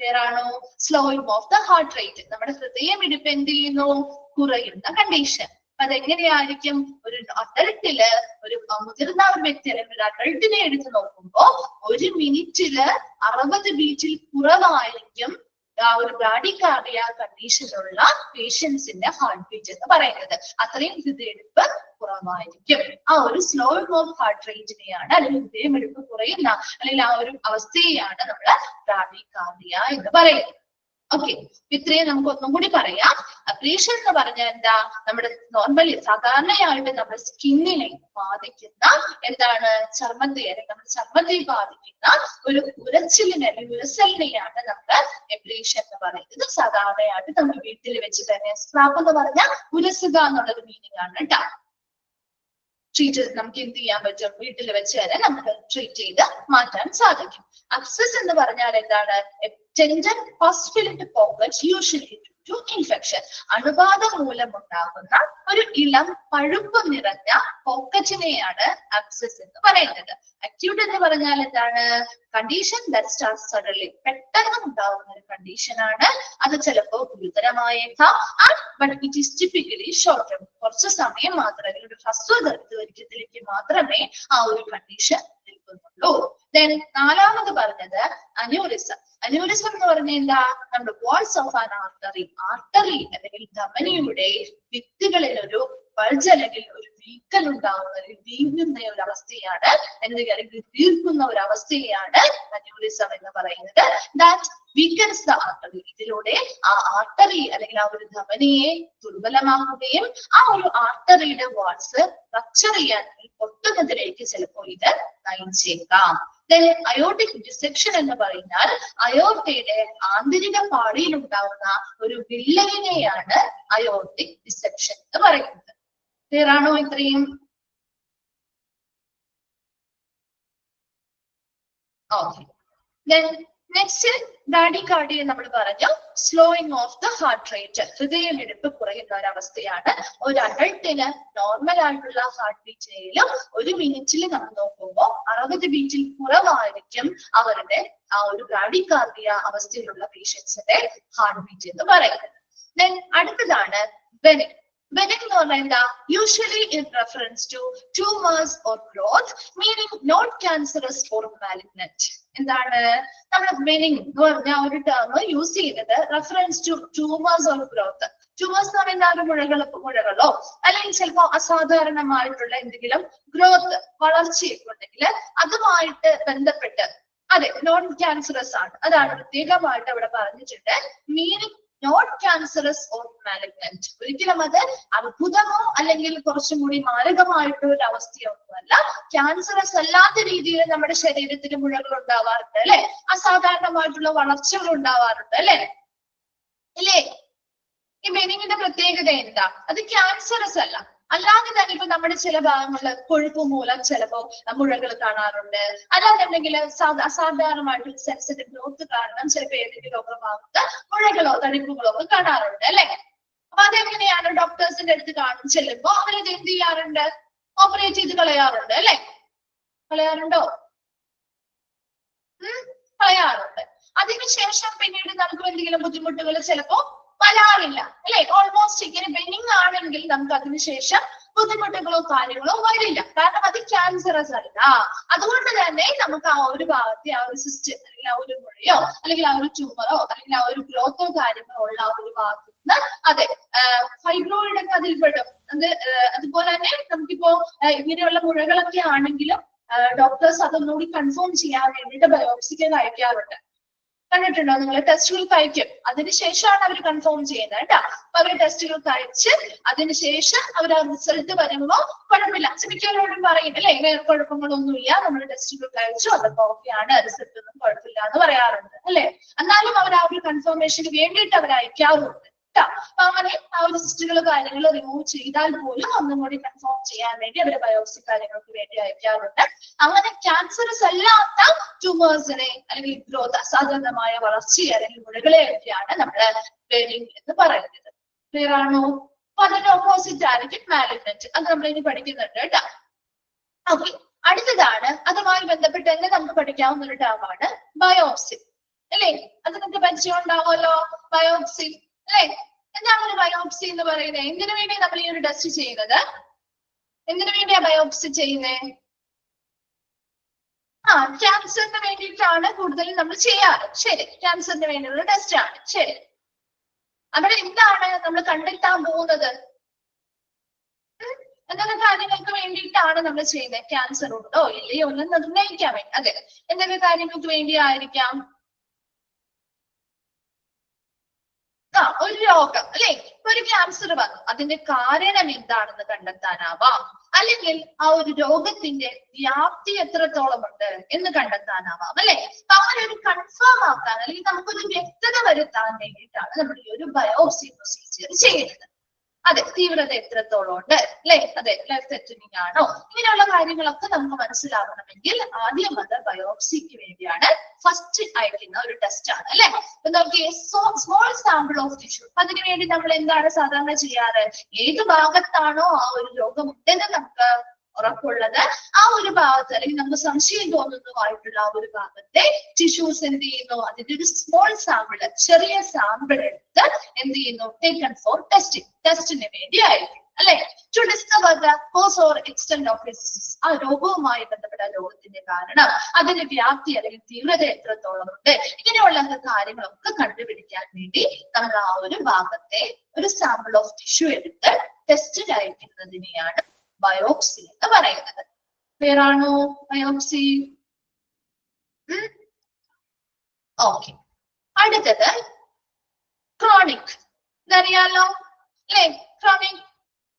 A: ക്ലിയർ ആണോ? Slowing of the heart rate, നമ്മുടെ ഹൃദയമിടിപ്പ് എന്ത് ചെയ്യുന്നു? കുറയുന്ന കണ്ടീഷൻ. അതെങ്ങനെയായിരിക്കും? ഒരു അഡൾട്ടില്, ഒരു മുതിർന്ന ഒരു വ്യക്തി അല്ലെങ്കിൽ ഒരു അഡൾട്ടിനെ എടുത്ത് നോക്കുമ്പോ ഒരു മിനിറ്റില് 60 ബീറ്റിൽ കുറവായിരിക്കും ആ ഒരു ബ്രാഡികാർഡിയ കണ്ടീഷനുള്ള പേഷ്യൻസിന്റെ ഹാർട്ട് ബീറ്റ് എന്ന് പറയുന്നത്. അത്രയും ഹൃദയമിടിപ്പ് കുറവായിരിക്കും. ആ ഒരു സ്ലോയിങ് ഓഫ് ഹാർട്ട് റേറ്റിനെയാണ് അല്ലെങ്കിൽ ഹൃദയമിടിപ്പ് കുറയുന്ന അല്ലെങ്കിൽ ആ ഒരു അവസ്ഥയെയാണ് നമ്മൾ ബ്രാഡികാർഡിയ എന്ന് പറയുന്നത്. ഓക്കെ, ഇത്രയും നമുക്ക് ഒന്നും കൂടി പറയാം. അബ്ലേഷൻ എന്ന് പറഞ്ഞാൽ എന്താ? നമ്മുടെ നോർമലി സാധാരണയായിട്ട് നമ്മുടെ സ്കിന്നിനെ ബാധിക്കുന്ന എന്താണ്? ചർമ്മത്തെ അല്ലെങ്കിൽ നമ്മുടെ ചർമ്മത്തെ ബാധിക്കുന്ന ഒരു ഉരച്ചിലിനെ അല്ലെങ്കിൽ ഉരസലിനെയാണ് നമ്മൾ എബ്ലേഷൻ എന്ന് പറയുന്നത്. സാധാരണയായിട്ട് നമ്മൾ വീട്ടിൽ വെച്ച് തന്നെ സ്ക്രാപ്പ് എന്ന് പറഞ്ഞാൽ ഉരസുക എന്നുള്ളൊരു മീനിങ് ആണ് കേട്ടോ. ട്രീറ്റ് നമുക്ക് എന്ത് ചെയ്യാൻ പറ്റും? വീട്ടിൽ വെച്ച് തന്നെ നമുക്ക് ട്രീറ്റ് ചെയ്ത് മാറ്റാൻ സാധിക്കും. അബ്സസ് എന്ന് പറഞ്ഞാൽ എന്താണ്? tender pus-filled pocket usually due to infection. അണുബാധ മൂലമുണ്ടാകുന്ന ഒരു ഇളം പഴുപ്പ് നിറഞ്ഞ പോക്കറ്റിനെയാണ് അബ്സസ് എന്ന് പറയുന്നത്. അക്യൂട്ട് എന്ന് പറഞ്ഞാൽ എന്താണ്? കണ്ടീഷൻ ദാറ്റ് സ്റ്റാർട്ട്സ് സഡൻലി, പെട്ടെന്ന് ഉണ്ടാകുന്ന ഒരു കണ്ടീഷൻ ആണ്. അത് ചിലപ്പോൾ ഗുരുതരമായേക്കാം. But it is typically short term, കുറച്ച് സമയം മാത്രമേ, ഒരു ഹ്രസ്വദീർഘത്തിലേക്ക് മാത്രമേ ആ ഒരു കണ്ടീഷൻ നിൽക്കുന്നുള്ളൂ. ദെൻ നാലാമത് പറഞ്ഞത് അന്യൂറിസം. അന്യൂറിസം എന്ന് പറഞ്ഞാൽ എന്താ? നമ്മുടെ walls of an artery, artery അല്ലെങ്കിൽ ധമനിയുടെ ഭിത്തികളിൽ ഒരു ബൾജ് അല്ലെങ്കിൽ ഒരു വീക്കൽ ഉണ്ടാവുന്ന, വീങ്ങുന്ന ഒരു അവസ്ഥയാണ് അല്ലെങ്കിൽ വീർക്കുന്ന ഒരു അവസ്ഥയാണ് അന്യൂറിസം എന്ന് പറയുന്നത്. That weakens the artery. ഇതിലൂടെ ആ ആർട്ടറി അല്ലെങ്കിൽ ആ ഒരു ധമനിയെ ദുർബലമാക്കുകയും ആ ഒരു ആർട്ടറിയുടെ വാൾസ് റപ്ചർ ചെയ്യാൻ പൊട്ടുന്നതിലേക്ക് ചിലപ്പോൾ ഇത് നയിച്ചേക്കാം. അയോർട്ടിക് ഡിസെക്ഷൻ എന്ന് പറഞ്ഞാൽ അയോർട്ടയുടെ ആന്തരിക പാളിയിൽ ഉണ്ടാവുന്ന ഒരു വിള്ളലിനെയാണ് അയോർട്ടിക് ഡിസെക്ഷൻ എന്ന് പറയുന്നത്. ക്ലിയർ ആണോ ഇത്രയും? ഓക്കെ. നെക്സ്റ്റ് ബ്രാഡികാർഡിയ നമ്മൾ പറഞ്ഞു slowing of the heart rate, ഹൃദയമിടിപ്പ് കുറയുന്ന ഒരവസ്ഥയാണ്. ഒരു അഡൾട്ടിന് നോർമൽ ആയിട്ടുള്ള ഹാർട്ട് ബീറ്റിലും ഒരു മിനിറ്റിൽ നമ്മൾ നോക്കുമ്പോൾ 60 ബീറ്റിൽ കുറവായിരിക്കും അവരുടെ ആ ഒരു ബ്രാഡികാർഡിയ അവസ്ഥയിലുള്ള പേഷ്യൻസിന്റെ ഹാർട്ട് ബീറ്റ് എന്ന് പറയുന്നത്. അടുത്തതാണ് ബെനിൻ. ബെനിൻ എന്ന് പറഞ്ഞാൽ എന്താ? Usually in reference to tumours or growth, meaning not cancerous or malignant. എന്താണ് നമ്മൾ ബെനിൻ എന്ന് പറഞ്ഞ ഒരു ടേം യൂസ് ചെയ്യുന്നത്? Reference to tumours or growth. Tumours എന്ന് പറയുന്ന മുഴകളോ അല്ലെങ്കിൽ ചിലപ്പോൾ അസാധാരണമായിട്ടുള്ള എന്തെങ്കിലും ഗ്രോത്ത് വളർച്ചയൊക്കെ ഉണ്ടെങ്കിൽ അതുമായിട്ട് ബന്ധപ്പെട്ട് അതെ നോൺ ക്യാൻസറസ് ആണ്. അതാണ് പ്രത്യേകമായിട്ട് ഇവിടെ പറഞ്ഞിട്ടുണ്ട്. Meaning not cancerous or malignant. ഒരിക്കലും അത് അർബുദമോ അല്ലെങ്കിൽ കുറച്ചും കൂടി മാരകമായിട്ടുള്ള ഒരു അവസ്ഥയൊന്നുമല്ല. ക്യാൻസറസ് അല്ലാത്ത രീതിയിൽ നമ്മുടെ ശരീരത്തിൽ മുഴകൾ ഉണ്ടാവാറുണ്ട് അല്ലെ, അസാധാരണമായിട്ടുള്ള വളർച്ചകൾ ഉണ്ടാവാറുണ്ട് അല്ലെ ഇല്ലേ? ഈ ബെനിങ്ങിന്റെ പ്രത്യേകത എന്താ? അത് ക്യാൻസറസ് അല്ല. അല്ലാതെ തന്നെ ഇപ്പൊ നമ്മുടെ ചില ഭാഗങ്ങളിൽ കൊഴുപ്പ് മൂലം ചിലപ്പോ മുഴകൾ കാണാറുണ്ട്. അല്ലാന്നുണ്ടെങ്കിൽ അസാധാരണമായിട്ടുള്ള സെൻസിറ്റീവ് ഗ്രോത്ത് കാരണം ചിലപ്പോൾ ഏതെങ്കിലും ഒക്കെ ഭാഗത്ത് മുഴകളോ തടിപ്പുകളോ ഒക്കെ കാണാറുണ്ട് അല്ലെ. അപ്പൊ അതെങ്ങനെയാണ്? ഡോക്ടേഴ്സിന്റെ അടുത്ത് ചെല്ലുമ്പോ അവരത് എന്ത് ചെയ്യാറുണ്ട്? ഓപ്പറേറ്റ് ചെയ്ത് കളയാറുണ്ട് അല്ലെ. കളയാറുണ്ടോ? കളയാറുണ്ട്. അതിനുശേഷം പിന്നീട് നമുക്ക് എന്തെങ്കിലും ബുദ്ധിമുട്ടുകൾ ചിലപ്പോ വരാറില്ല അല്ലെ. ഓൾമോസ്റ്റ് ഇങ്ങനെ ബെനിങ് ആണെങ്കിൽ നമുക്ക് അതിനുശേഷം ബുദ്ധിമുട്ടുകളോ കാര്യങ്ങളോ വരില്ല. കാരണം അത് ക്യാൻസറസ് അല്ല. അതുകൊണ്ട് തന്നെ നമുക്ക് ആ ഒരു ഭാഗത്തെ ആ ഒരു സിസ്റ്റ് അല്ലെങ്കിൽ ആ ഒരു മുഴയോ അല്ലെങ്കിൽ ആ ഒരു ട്യൂമറോ അല്ലെങ്കിൽ ആ ഒരു ഗ്രോത്തോ കാര്യങ്ങളോ ഉള്ള ആ ഒരു ഭാഗത്ത് നിന്ന് അതെ ഫൈബ്രോയിഡ് ഒക്കെ അതിൽ പെടും. അതുപോലെ തന്നെ നമുക്കിപ്പോ ഇങ്ങനെയുള്ള മുഴകളൊക്കെ ആണെങ്കിലും ഡോക്ടേഴ്സ് അതൊന്നുകൂടി കൺഫേം ചെയ്യാൻ വേണ്ടിയിട്ട് ബയോപ്സിക്ക് അയക്കാറുണ്ട്. കണ്ടിട്ടുണ്ടോ നിങ്ങൾ? ടെസ്റ്റുകൾക്ക് അയക്കും, അതിനുശേഷമാണ് അവർ കൺഫേം ചെയ്യുന്നത് കേട്ടോ. അപ്പൊ അവർ ടെസ്റ്റുകൾക്ക് അയച്ച് അതിനുശേഷം അവർ ആ റിസൾട്ട് വരുമ്പോ കുഴപ്പമില്ല, മിക്കവരോടും പറയും അല്ലെ വേറെ കുഴപ്പങ്ങളൊന്നുമില്ല, നമ്മൾ ടെസ്റ്റുകൾക്ക് അയച്ചു അതൊക്കെ ഓക്കെയാണ്, റിസൾട്ട് ഒന്നും കുഴപ്പമില്ല എന്ന് പറയാറുണ്ട് അല്ലെ. എന്നാലും അവർ ആ ഒരു കൺഫർമേഷന് വേണ്ടിയിട്ട് അവർ അയക്കാറുണ്ട്. അപ്പൊ അങ്ങനെ ആ ഒരു സിസ്റ്റുകൾ കാര്യങ്ങൾ റിമൂവ് ചെയ്താൽ പോലും ഒന്നും കൂടി കൺഫേം ചെയ്യാൻ വേണ്ടി അവര് ബയോപ്സി കാര്യങ്ങൾക്ക് വേണ്ടി അയക്കാറുണ്ട്. അങ്ങനെ ക്യാൻസറസ് അല്ലാത്ത ട്യൂമേഴ്സിനെ അല്ലെങ്കിൽ ഗ്രോത്ത് അസാധാരണമായ വളർച്ചയെ അല്ലെങ്കിൽ മുഴകളെയൊക്കെയാണ് നമ്മള് ബെനിങ് എന്ന് പറയുന്നത്. ക്ലിയർ ആണോ? അപ്പൊ അതിന്റെ ഓപ്പോസിറ്റ് ആയിരിക്കും മാലിഗ്നന്റ്. അത് നമ്മൾ ഇനി പഠിക്കുന്നുണ്ട് കേട്ടോ. ഓക്കെ. അടുത്തതാണ് അതുമായി ബന്ധപ്പെട്ട് തന്നെ നമുക്ക് പഠിക്കാവുന്ന ഒരു ടേമാണ് ബയോപ്സി അല്ലെ. അത് നിങ്ങൾക്ക് പരിചയം ഉണ്ടാവുമല്ലോ, ബയോപ്സി അല്ലെ. എന്താണ് ഒരു ബയോപ്സി എന്ന് പറയുന്നത്? എന്തിനു വേണ്ടി നമ്മൾ ഈ ഒരു ടെസ്റ്റ് ചെയ്യുന്നത്? എന്തിനു വേണ്ടിയാ ബയോപ്സി ചെയ്യുന്നത്? ക്യാൻസറിന് വേണ്ടിയിട്ടാണ് കൂടുതലും നമ്മൾ ചെയ്യാറ്. ശരി, ക്യാൻസറിന് വേണ്ടിയുള്ള ടെസ്റ്റ് ആണ്. ശരി, അവിടെ എന്താണ് നമ്മൾ കണ്ടെത്താൻ പോകുന്നത്? എന്തൊക്കെ കാര്യങ്ങൾക്ക് വേണ്ടിയിട്ടാണ് നമ്മൾ ചെയ്യുന്നത്? ക്യാൻസർ ഉണ്ടോ ഇല്ലയോ എന്ന് നിർണ്ണയിക്കാൻ വേണ്ടി. അതെ, എന്തൊക്കെ കാര്യങ്ങൾക്ക് വേണ്ടിയായിരിക്കാം? ഒരു രോഗം അല്ലെ, ഒരു ക്യാൻസർ വന്നു, അതിന്റെ കാരണം എന്താണെന്ന് കണ്ടെത്താനാവാം. അല്ലെങ്കിൽ ആ ഒരു രോഗത്തിന്റെ വ്യാപ്തി എത്രത്തോളം ഉണ്ട് എന്ന് കണ്ടെത്താനാവാം അല്ലെ. അപ്പൊ അങ്ങനെ ഒരു കൺഫേം ആക്കാൻ അല്ലെങ്കിൽ നമുക്കൊരു വ്യക്തത വരുത്താൻ വേണ്ടിയിട്ടാണ് നമ്മൾ ഈ ഒരു ബയോപ്സി പ്രൊസീജിയർ ചെയ്യുന്നത്. അതെ, തീവ്രത എത്രത്തോളം ഉണ്ട് അല്ലെ, അതെ ലൈഫ് ത്രെറ്റനിങ് ആണോ, ഇങ്ങനെയുള്ള കാര്യങ്ങളൊക്കെ നമുക്ക് മനസ്സിലാവണമെങ്കിൽ ആദ്യം അത് ബയോപ്സിക്ക് വേണ്ടിയാണ് ഫസ്റ്റ് അയക്കുന്ന ഒരു ടെസ്റ്റ് ആണ് അല്ലെ. അപ്പൊ നമുക്ക് സ്മോൾ സാമ്പിൾ ഓഫ് ടിഷ്യൂ. അതിനു വേണ്ടി നമ്മൾ എന്താണ് സാധാരണ ചെയ്യാറ്? ഏത് ഭാഗത്താണോ ആ ഒരു രോഗം ഉണ്ടെന്ന് നമുക്ക് ഉറപ്പുള്ളത് ആ ഒരു ഭാഗത്ത് അല്ലെങ്കിൽ നമുക്ക് സംശയം തോന്നുന്നതുമായിട്ടുള്ള ആ ഒരു ഭാഗത്തെ ടിഷ്യൂസ് എന്ത് ചെയ്യുന്നു? അതിന്റെ ഒരു സ്മോൾ സാമ്പിൾ, ചെറിയ സാമ്പിൾ എടുത്ത് എന്ത് ചെയ്യുന്നു? ടേക്കൺ ഫോർ ടെസ്റ്റിംഗ്, ടെസ്റ്റിന് വേണ്ടി ആയിരിക്കും അല്ലെ. To discover the cause or extent of disease. ആ രോഗവുമായി ബന്ധപ്പെട്ട രോഗത്തിന്റെ കാരണം, അതിന്റെ വ്യാപ്തി അല്ലെങ്കിൽ തീവ്രത എത്രത്തോളം ഉണ്ട്, ഇങ്ങനെയുള്ള കാര്യങ്ങളൊക്കെ കണ്ടുപിടിക്കാൻ വേണ്ടി നമ്മൾ ആ ഒരു ഭാഗത്തെ ഒരു സാമ്പിൾ ഓഫ് ടിഷ്യൂ എടുത്ത് ടെസ്റ്റിന് അയക്കുന്നതിനെയാണ് ബയോപ്സി എന്ന് പറയുന്നത്. ക്ലിയർ ആണോ ബയോപ്സി? ഓക്കെ. അടുത്തത് ക്രോണിക്, ഇതറിയാലോ അല്ലെ? ക്രോണിക്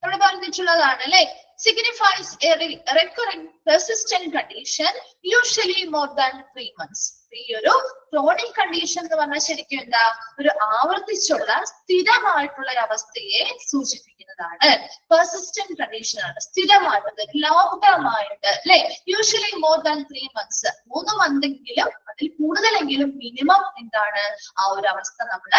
A: നമ്മൾ പറഞ്ഞിട്ടുള്ളതാണ് അല്ലെ? signifies a recurrent persistent condition usually more than 3 months. ഈ ഒരു ക്രോണിക് കണ്ടീഷൻ എന്ന് പറഞ്ഞാൽ ശരിക്കും എന്താ? ഒരു ആവർത്തിച്ചുള്ള സ്ഥിരമായിട്ടുള്ള ഒരു അവസ്ഥയെ സൂചിപ്പിക്കുന്നതാണ്. പെർസിസ്റ്റന്റ് കണ്ടീഷൻ ആണ്, സ്ഥിരമായിട്ട് ലോങ് ടേം ആയിട്ട് അല്ലെ? യൂഷ്വലി മോർ ദാൻ 3 months, 3 മന്തെങ്കിലും അതിൽ കൂടുതലെങ്കിലും മിനിമം എന്താണ് ആ ഒരു അവസ്ഥ നമ്മൾ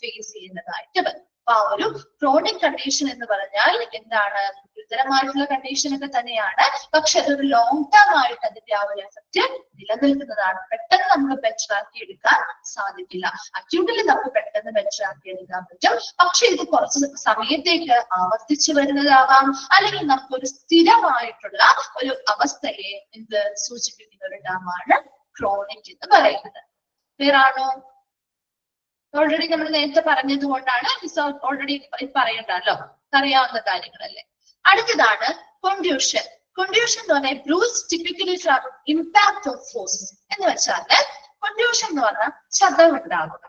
A: ഫേസ് ചെയ്യുന്നതായിട്ട് വരും. അപ്പൊ ആ ഒരു ക്രോണിക് കണ്ടീഷൻ എന്ന് പറഞ്ഞാൽ എന്താണ്? ഗുരുതരമായിട്ടുള്ള കണ്ടീഷൻ ഒക്കെ തന്നെയാണ്, പക്ഷെ അതൊരു ലോങ് ടേം ആയിട്ട് അതിന്റെ ആ ഒരു എഫക്റ്റ് നിലനിൽക്കുന്നതാണ്. പെട്ടെന്ന് നമുക്ക് ബെറ്റർ ആക്കി എടുക്കാൻ സാധിക്കില്ല. അക്യൂട്ടിൽ നമുക്ക് പെട്ടെന്ന് ബെറ്റർ ആക്കി എടുക്കാൻ പറ്റും, പക്ഷെ ഇത് കുറച്ച് സമയത്തേക്ക് ആവർത്തിച്ചു വരുന്നതാവാം, അല്ലെങ്കിൽ നമുക്കൊരു സ്ഥിരമായിട്ടുള്ള ഒരു അവസ്ഥയെ എന്ത് സൂചിപ്പിക്കുന്ന ഒരു ടേമാണ് ക്രോണിക് എന്ന് പറയുന്നത്. ക്ലിയർ ആണോ? ഓൾറെഡി നമ്മൾ നേരത്തെ പറഞ്ഞത് കൊണ്ടാണ് ഓൾറെഡി പറയണ്ടല്ലോ, അറിയാവുന്ന കാര്യങ്ങളല്ലേ. അടുത്തതാണ് കൊണ്ട്യൂഷൻ. കൊണ്ട്യൂഷൻ എന്ന് പറഞ്ഞാൽ Bruce typically from impact of force എന്ന് വെച്ചാല് കൊണ്ട്യൂഷൻ എന്ന് പറഞ്ഞാൽ ചതവുണ്ടാവുക.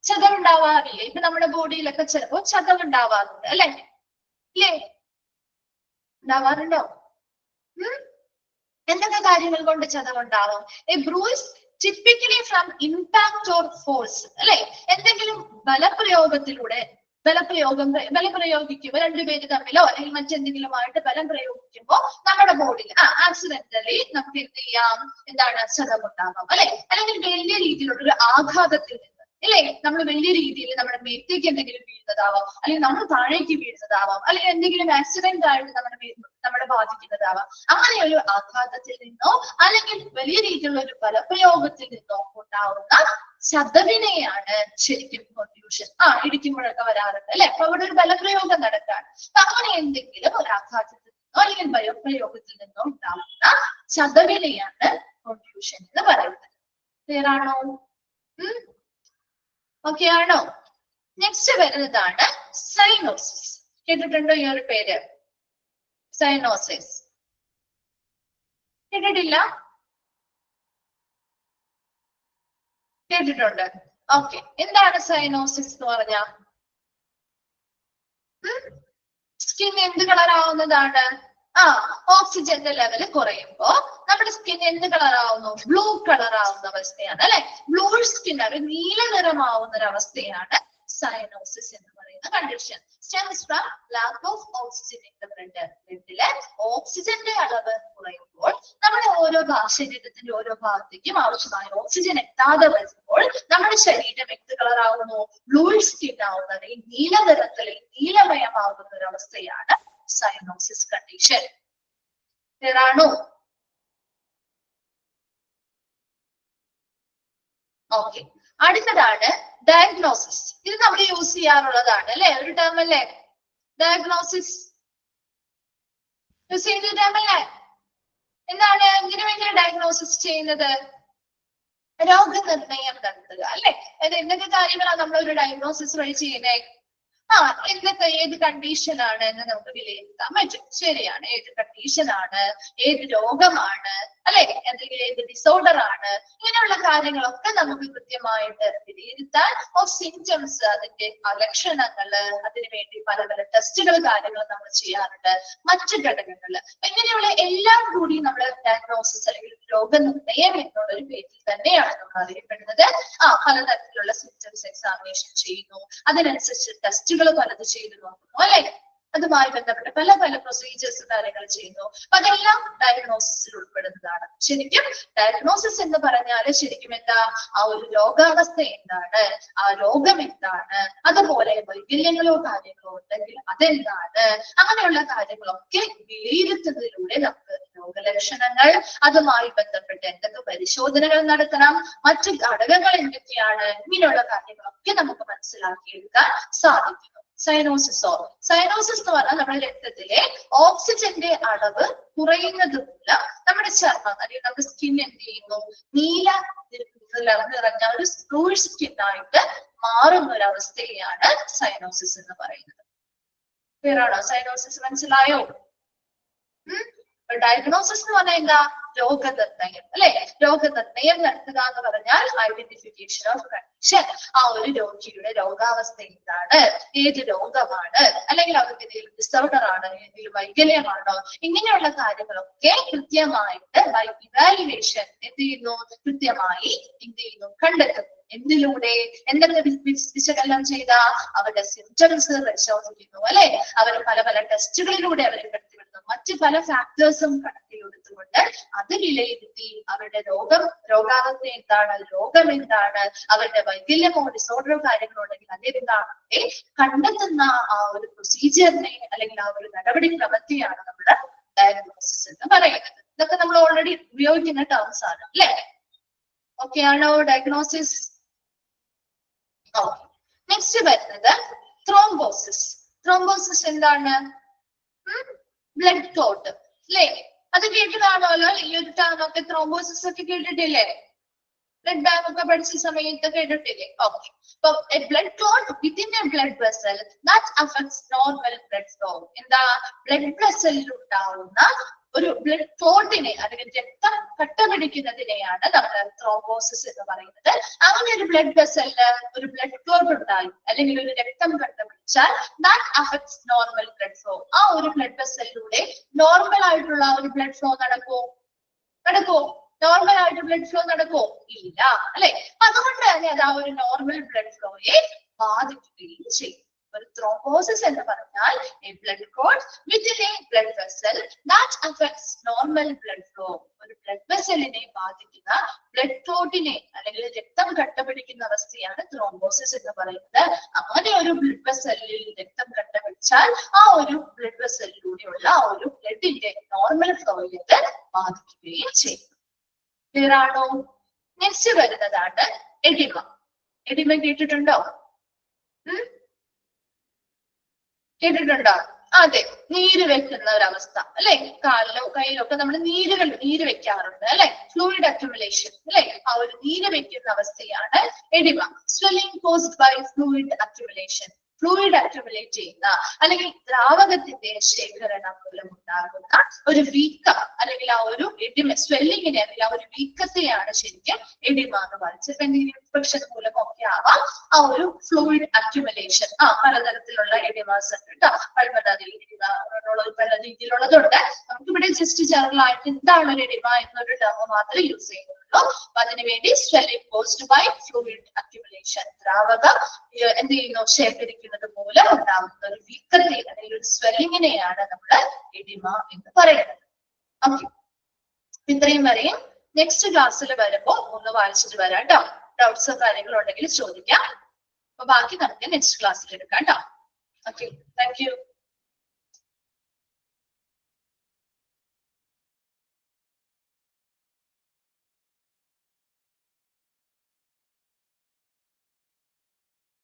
A: ചതവുണ്ടാവാറില്ലേ? ഇപ്പൊ നമ്മുടെ ബോഡിയിലൊക്കെ ചിലപ്പോ ചതവുണ്ടാവാറുണ്ട് അല്ലെ? ഇല്ലേ? ഉണ്ടാവാറുണ്ടോ? എന്തൊക്കെ കാര്യങ്ങൾ കൊണ്ട് ചതവുണ്ടാവും? A bruise typically from impact or force അല്ലെ? എന്തെങ്കിലും ബലപ്രയോഗത്തിലൂടെ ബലപ്രയോഗിക്കുമ്പോൾ രണ്ടുപേര് തമ്മിലോ അല്ലെങ്കിൽ മറ്റെന്തെങ്കിലുമായിട്ട് ബലം പ്രയോഗിക്കുമ്പോൾ നമ്മുടെ ബോഡിയിൽ ആക്സിഡന്റലി നമുക്ക് എന്ത് ചെയ്യാം? എന്താണ്? ചതവുണ്ടാവാം അല്ലെ? അല്ലെങ്കിൽ വലിയ രീതിയിലുള്ള ഒരു ആഘാതത്തിൽ നിന്ന് അല്ലെ? നമ്മൾ വലിയ രീതിയിൽ നമ്മുടെ മേത്തേക്ക് എന്തെങ്കിലും വീഴുന്നതാവാം, അല്ലെങ്കിൽ നമ്മൾ താഴേക്ക് വീഴുന്നതാവാം, അല്ലെങ്കിൽ എന്തെങ്കിലും ആക്സിഡന്റ് ആയിട്ട് നമ്മളെ ബാധിക്കുന്നതാവാം. അങ്ങനെ ഒരു ആഘാതത്തിൽ നിന്നോ അല്ലെങ്കിൽ വലിയ രീതിയിലുള്ള ഒരു ബലപ്രയോഗത്തിൽ നിന്നോ ഉണ്ടാവുന്ന ചതവിനെയാണ് ശരിക്കും കൊണ്ട്യൂഷൻ. ഇടിക്കുമ്പോഴൊക്കെ വരാറുണ്ട് അല്ലെ? അപ്പൊ അവിടെ ഒരു ബലപ്രയോഗം നടക്കാണ്. അപ്പൊ അങ്ങനെ എന്തെങ്കിലും ഒരു ആഘാതത്തിൽ നിന്നോ അല്ലെങ്കിൽ ബലപ്രയോഗത്തിൽ നിന്നോ ഉണ്ടാവുന്ന ചതവിനെയാണ് കൊണ്ട്യൂഷൻ എന്ന് പറയുന്നത്. ക്ലിയർ ആണോ? ഓക്കെ ആണോ? നെക്സ്റ്റ് വരുന്നതാണ് സൈനോസിസ്. കേട്ടിട്ടുണ്ടോ ഈ ഒരു പേര്? സൈനോസിസ് കേട്ടിട്ടില്ല? കേട്ടിട്ടുണ്ട്. ഓക്കെ, എന്താണ് സൈനോസിസ് എന്ന് പറഞ്ഞ? സ്കിൻ എന്ത് കളർ ആവുന്നതാണ്? ഓക്സിജന്റെ ലെവല് കുറയുമ്പോ നമ്മുടെ സ്കിൻ എന്ത് കളർ ആവുന്നു? ബ്ലൂ കളർ ആവുന്ന അവസ്ഥയാണ് അല്ലെ? ബ്ലൂ സ്കിൻ ഒരു നീല നിറമാവുന്ന ഒരു അവസ്ഥയാണ് സൈനോസിസ് എന്ന് പറയുന്ന condition. stems from lack of oxygen in the blood. ബ്ലഡിലെ ഓക്സിജന്റെ അളവ് കുറയുമ്പോൾ നമ്മുടെ ഓരോ ശരീരത്തിന്റെ ഓരോ ഭാഗത്തേക്കും ആവശ്യമായ ഓക്സിജൻ എത്താതെ വരുമ്പോൾ നമ്മുടെ ശരീരം എന്ത് കളർ ആവുന്നു? ബ്ലൂ സ്കിൻ ആവുന്നത്, ഈ നീല നിറത്തിൽ നീലമയമാവുന്ന ഒരു അവസ്ഥയാണ് സൈനോസിസ് കണ്ടീഷൻ. ക്ലിയർ ആണോ? ഓക്കെ, അടുത്തതാണ് ഡയഗ്നോസിസ്. ഇത് നമ്മൾ യൂസ് ചെയ്യാറുള്ളതാണ് അല്ലെ? ഒരു ടേം അല്ലേ ഡയഗ്നോസിസ്? യൂസ് ചെയ്യുന്ന ടേം അല്ലേ? എന്താണ് ഇതിനു വേണ്ടി ഡയഗ്നോസിസ് ചെയ്യുന്നത്? രോഗനിർണയം നടത്തുക അല്ലെ? അത് എന്തൊക്കെ കാര്യങ്ങളാണ് നമ്മൾ ഒരു ഡയഗ്നോസിസ് വഴി ചെയ്യുന്നത്? എന്തൊക്കെ ഏത് കണ്ടീഷൻ ആണ് എന്ന് നമുക്ക് വിലയിരുത്താൻ പറ്റും. ശരിയാണ്, ഏത് കണ്ടീഷൻ ആണ്, ഏത് രോഗമാണ് അല്ലെ, എന്തെങ്കിലും ഏത് ഡിസോർഡർ ആണ്, ഇങ്ങനെയുള്ള കാര്യങ്ങളൊക്കെ നമുക്ക് കൃത്യമായിട്ട് വിലയിരുത്താൻ സിംറ്റംസ്, അതിന്റെ ലക്ഷണങ്ങള്, അതിനുവേണ്ടി പല പല ടെസ്റ്റുകൾ കാര്യങ്ങൾ നമ്മൾ ചെയ്യാറുണ്ട്. മറ്റു ഘടകങ്ങള് ഇങ്ങനെയുള്ള എല്ലാം കൂടി നമ്മൾ ഡയഗ്നോസിസ് അല്ലെങ്കിൽ രോഗനിർണയം എന്നുള്ള ഒരു പേരിൽ തന്നെയാണ് നമ്മൾ അറിയപ്പെടുന്നത്. പലതരത്തിലുള്ള സിംറ്റംസ് എക്സാമിനേഷൻ ചെയ്യുന്നു, അതിനനുസരിച്ച് ടെസ്റ്റുകൾ പലത് ചെയ്തു നോക്കുന്നു അല്ലെ? അതുമായി ബന്ധപ്പെട്ട പല പല പ്രൊസീജിയേഴ്സ് കാര്യങ്ങൾ ചെയ്യുന്നു. അപ്പൊ അതെല്ലാം ഡയഗ്നോസിസിൽ ഉൾപ്പെടുന്നതാണ്. ശരിക്കും ഡയഗ്നോസിസ് എന്ന് പറഞ്ഞാൽ ശരിക്കും എന്താ? ആ ഒരു രോഗാവസ്ഥ എന്താണ്, ആ രോഗം എന്താണ്, അതുപോലെ വൈകല്യങ്ങളോ കാര്യങ്ങളോ ഉണ്ടെങ്കിൽ അതെന്താണ്, അങ്ങനെയുള്ള കാര്യങ്ങളൊക്കെ വിലയിരുത്തുന്നതിലൂടെ നമുക്ക് രോഗലക്ഷണങ്ങൾ, അതുമായി ബന്ധപ്പെട്ട് എന്തൊക്കെ പരിശോധനകൾ നടത്തണം, മറ്റു ഘടകങ്ങൾ എന്തൊക്കെയാണ്, ഇങ്ങനെയുള്ള കാര്യങ്ങളൊക്കെ നമുക്ക് മനസ്സിലാക്കിയെടുക്കാൻ സാധിക്കും. സൈനോസിസോ? സൈനോസിസ് എന്ന് പറഞ്ഞാൽ നമ്മുടെ രക്തത്തിലെ ഓക്സിജന്റെ അളവ് കുറയുന്നത് മൂലം നമ്മുടെ ചർമ്മം അല്ലെങ്കിൽ നമ്മുടെ സ്കിൻ എന്ത് ചെയ്യുന്നു? നീല നിറഞ്ഞ ഒരു ബ്ലൂ സ്കിൻ ആയിട്ട് മാറുന്ന ഒരു അവസ്ഥയാണ് സൈനോസിസ് എന്ന് പറയുന്നത്. ക്ലിയർ ആണോ? സൈനോസിസ് മനസ്സിലായോ? ഡയഗ്നോസിസ് എന്ന് പറഞ്ഞാൽ എന്താ? രോഗനിർണയം അല്ലെ? രോഗനിർണയം നടത്തുക എന്ന് പറഞ്ഞാൽ ഐഡന്റിഫിക്കേഷൻ ഓഫ് കണ്ടീഷൻ. ആ ഒരു രോഗിയുടെ രോഗാവസ്ഥ എന്താണ്, ഏത് രോഗമാണ്, അല്ലെങ്കിൽ അവർക്ക് എന്തെങ്കിലും ഡിസോർഡർ ആണ്, എന്തെങ്കിലും വൈകല്യമാണോ, ഇങ്ങനെയുള്ള കാര്യങ്ങളൊക്കെ കൃത്യമായിട്ട് ബൈ ഇവാലുവേഷൻ എന്ത് ചെയ്യുന്നു? കൃത്യമായി എന്ത് ചെയ്യുന്നു? കണ്ടെത്തുന്നു. എന്തിലൂടെ? എന്തൊക്കെ വിശകലനം ചെയ്ത? അവരുടെ സിംറ്റംസ് പരിശോധിക്കുന്നു അല്ലെ? അവർ പല പല ടെസ്റ്റുകളിലൂടെ അവർ കടത്തിവിടുന്നു. മറ്റ് പല ഫാക്ടേഴ്സും കണക്കിലെടുത്തുകൊണ്ട് അത് വിലയിരുത്തി അവരുടെ രോഗാവസ്ഥ എന്താണ്, രോഗം എന്താണ്, അവരുടെ വൈകല്യമോ ഡിസോർഡറോ കാര്യങ്ങളോ ഉണ്ടെങ്കിൽ അതെന്താണെന്നൊക്കെ കണ്ടെത്തുന്ന ആ ഒരു പ്രൊസീജിയറിനെ അല്ലെങ്കിൽ ആ ഒരു നടപടിക്രമത്തെയാണ് നമ്മുടെ ഡയഗ്നോസിസ് എന്ന് പറയുന്നത്. ഇതൊക്കെ നമ്മൾ ഓൾറെഡി ഉപയോഗിക്കുന്ന ടേംസ് ആണ് അല്ലെ? ഓക്കെ ആണോ ഡയഗ്നോസിസ്? നെക്സ്റ്റ് വരുന്നത് ത്രോംബോസിസ്. ത്രോംബോസിസ് എന്താണ്? ബ്ലഡ് ക്ലോട്ട് അല്ലേ? അത് കേട്ടതാണല്ലോ. ഈ ഒരു ടേമൊക്കെ ത്രോംബോസിസ് ഒക്കെ കേട്ടിട്ടില്ലേ? ബ്ലഡ് ബാങ്ക് ഒക്കെ പഠിച്ച സമയത്ത് കേട്ടിട്ടില്ലേ? ഓക്കെ. അപ്പൊ blood clot within A blood vessel that affects normal blood flow. എന്താ? ബ്ലഡ് വെസലിൽ ഉണ്ടാവുന്ന ഒരു ബ്ലഡ് ക്ലോട്ടിനെ അല്ലെങ്കിൽ രക്തം കട്ട പിടിക്കുന്നതിനെയാണ് നമ്മൾ ത്രോംബോസിസ് എന്ന് പറയുന്നത്. അങ്ങനെ ഒരു ബ്ലഡ് വെസലില് ഒരു ബ്ലഡ് ക്ലോട്ട് ഉണ്ടായി അല്ലെങ്കിൽ ഒരു രക്തം കട്ട പിടിച്ചാൽ that affects normal blood flow. ആ ഒരു ബ്ലഡ് വെസലിലൂടെ നോർമൽ ആയിട്ടുള്ള ഒരു ബ്ലഡ് ഫ്ലോ നടക്കുമോ? നോർമൽ ആയിട്ട് ബ്ലഡ് ഫ്ലോ നടക്കുമോ? ഇല്ല അല്ലെ? അതുകൊണ്ട് തന്നെ അത് ആ ഒരു നോർമൽ ബ്ലഡ് ഫ്ലോയെ ബാധിക്കുകയും ചെയ്യും. ഒരു ത്രോംബോസിസ് എന്ന് പറഞ്ഞാൽ a blood clot within a blood vessel that affects normal blood flow. ഒരു ബ്ലഡ് വെസലിനെ ബാധിക്കുന്ന ബ്ലഡ് ക്ലോട്ടിനെ അല്ലെങ്കിൽ രക്തം കട്ടപിടിക്കുന്ന അവസ്ഥയാണ് ത്രോംബോസിസ് എന്ന് പറയുന്നത്. അങ്ങനെ ഒരു ബ്ലഡ് വെസലിൽ രക്തം കട്ടപിടിച്ചാൽ ആ ഒരു ബ്ലഡ് വെസലിലൂടെയുള്ള ആ ഒരു ബ്ലഡിന്റെ നോർമൽ ഫ്ലോയിലേക്ക് ബാധിക്കുകയും ചെയ്യും. ക്ലിയർ ആണോ? നെക്സ്റ്റ് വരുന്നതാണ് എഡിമ. എഡിമ കേട്ടിട്ടുണ്ടോ? കേട്ടിട്ടുണ്ടോ? അതെ, നീര് വെക്കുന്ന ഒരവസ്ഥ അല്ലെ? കാലിലോ കയ്യിലോ ഒക്കെ നമ്മൾ നീര് വെക്കാറുണ്ട് അല്ലെ? ഫ്ലൂയിഡ് അക്യുമുലേഷൻ അല്ലെ? ആ ഒരു നീര് വെക്കുന്ന അവസ്ഥയാണ് oedema. Swelling caused by fluid accumulation. Fluid accumulate ചെയ്യുന്ന അല്ലെങ്കിൽ ദ്രാവകത്തിന്റെ ശേഖരണം മൂലം ഉണ്ടാകുന്ന ഒരു വീക്കം അല്ലെങ്കിൽ ആ ഒരു എഡിമ, സ്വെല്ലിങ്ങിനെ അല്ലെങ്കിൽ ആ ഒരു വീക്കത്തെയാണ് ശരിക്കും എഡിമ എന്ന് പറയുന്നത്. ചിലപ്പോൾ എന്തെങ്കിലും ഇൻഫെക്ഷൻ മൂലം ഒക്കെ ആവാം ആ ഒരു ഫ്ലൂയിഡ് അക്യുമുലേഷൻ. പലതരത്തിലുള്ള എഡിമാസ് ഉണ്ട് കേട്ടോ. പൾമണറി എഡിമ പല രീതിയിലുള്ളതുണ്ട്. നമുക്കിവിടെ ജസ്റ്റ് ജനറൽ ആയിട്ട് എന്താണ് ഒരു എഡിമ എന്നൊരു ടേം മാത്രമേ യൂസ് ചെയ്യുന്നുള്ളൂ. അതിനുവേണ്ടി swelling caused by fluid accumulation, ദ്രാവകം എന്ത് ചെയ്യുന്നു? ശേഖരിക്കുന്നത് മൂലം ഉണ്ടാകുന്ന ഒരു വീക്കത്തെ അല്ലെങ്കിൽ ഒരു സ്വെല്ലിങ്ങിനെയാണ് നമ്മൾ എഡിമ എന്ന് പറയുന്നത്. ഓക്കെ, ഇത്രയും വരെയും നെക്സ്റ്റ് ക്ലാസ്സിൽ വരുമ്പോ ഒന്ന് വായിച്ചിട്ട് വരാം കേട്ടോ. ഡൗട്ട്സോ കാര്യങ്ങളോ ഉണ്ടെങ്കിൽ ചോദിക്കാം. അപ്പൊ ബാക്കി നമുക്ക് നെക്സ്റ്റ് ക്ലാസ്സിൽ എടുക്കാം കേട്ടോ. Okay, thank you.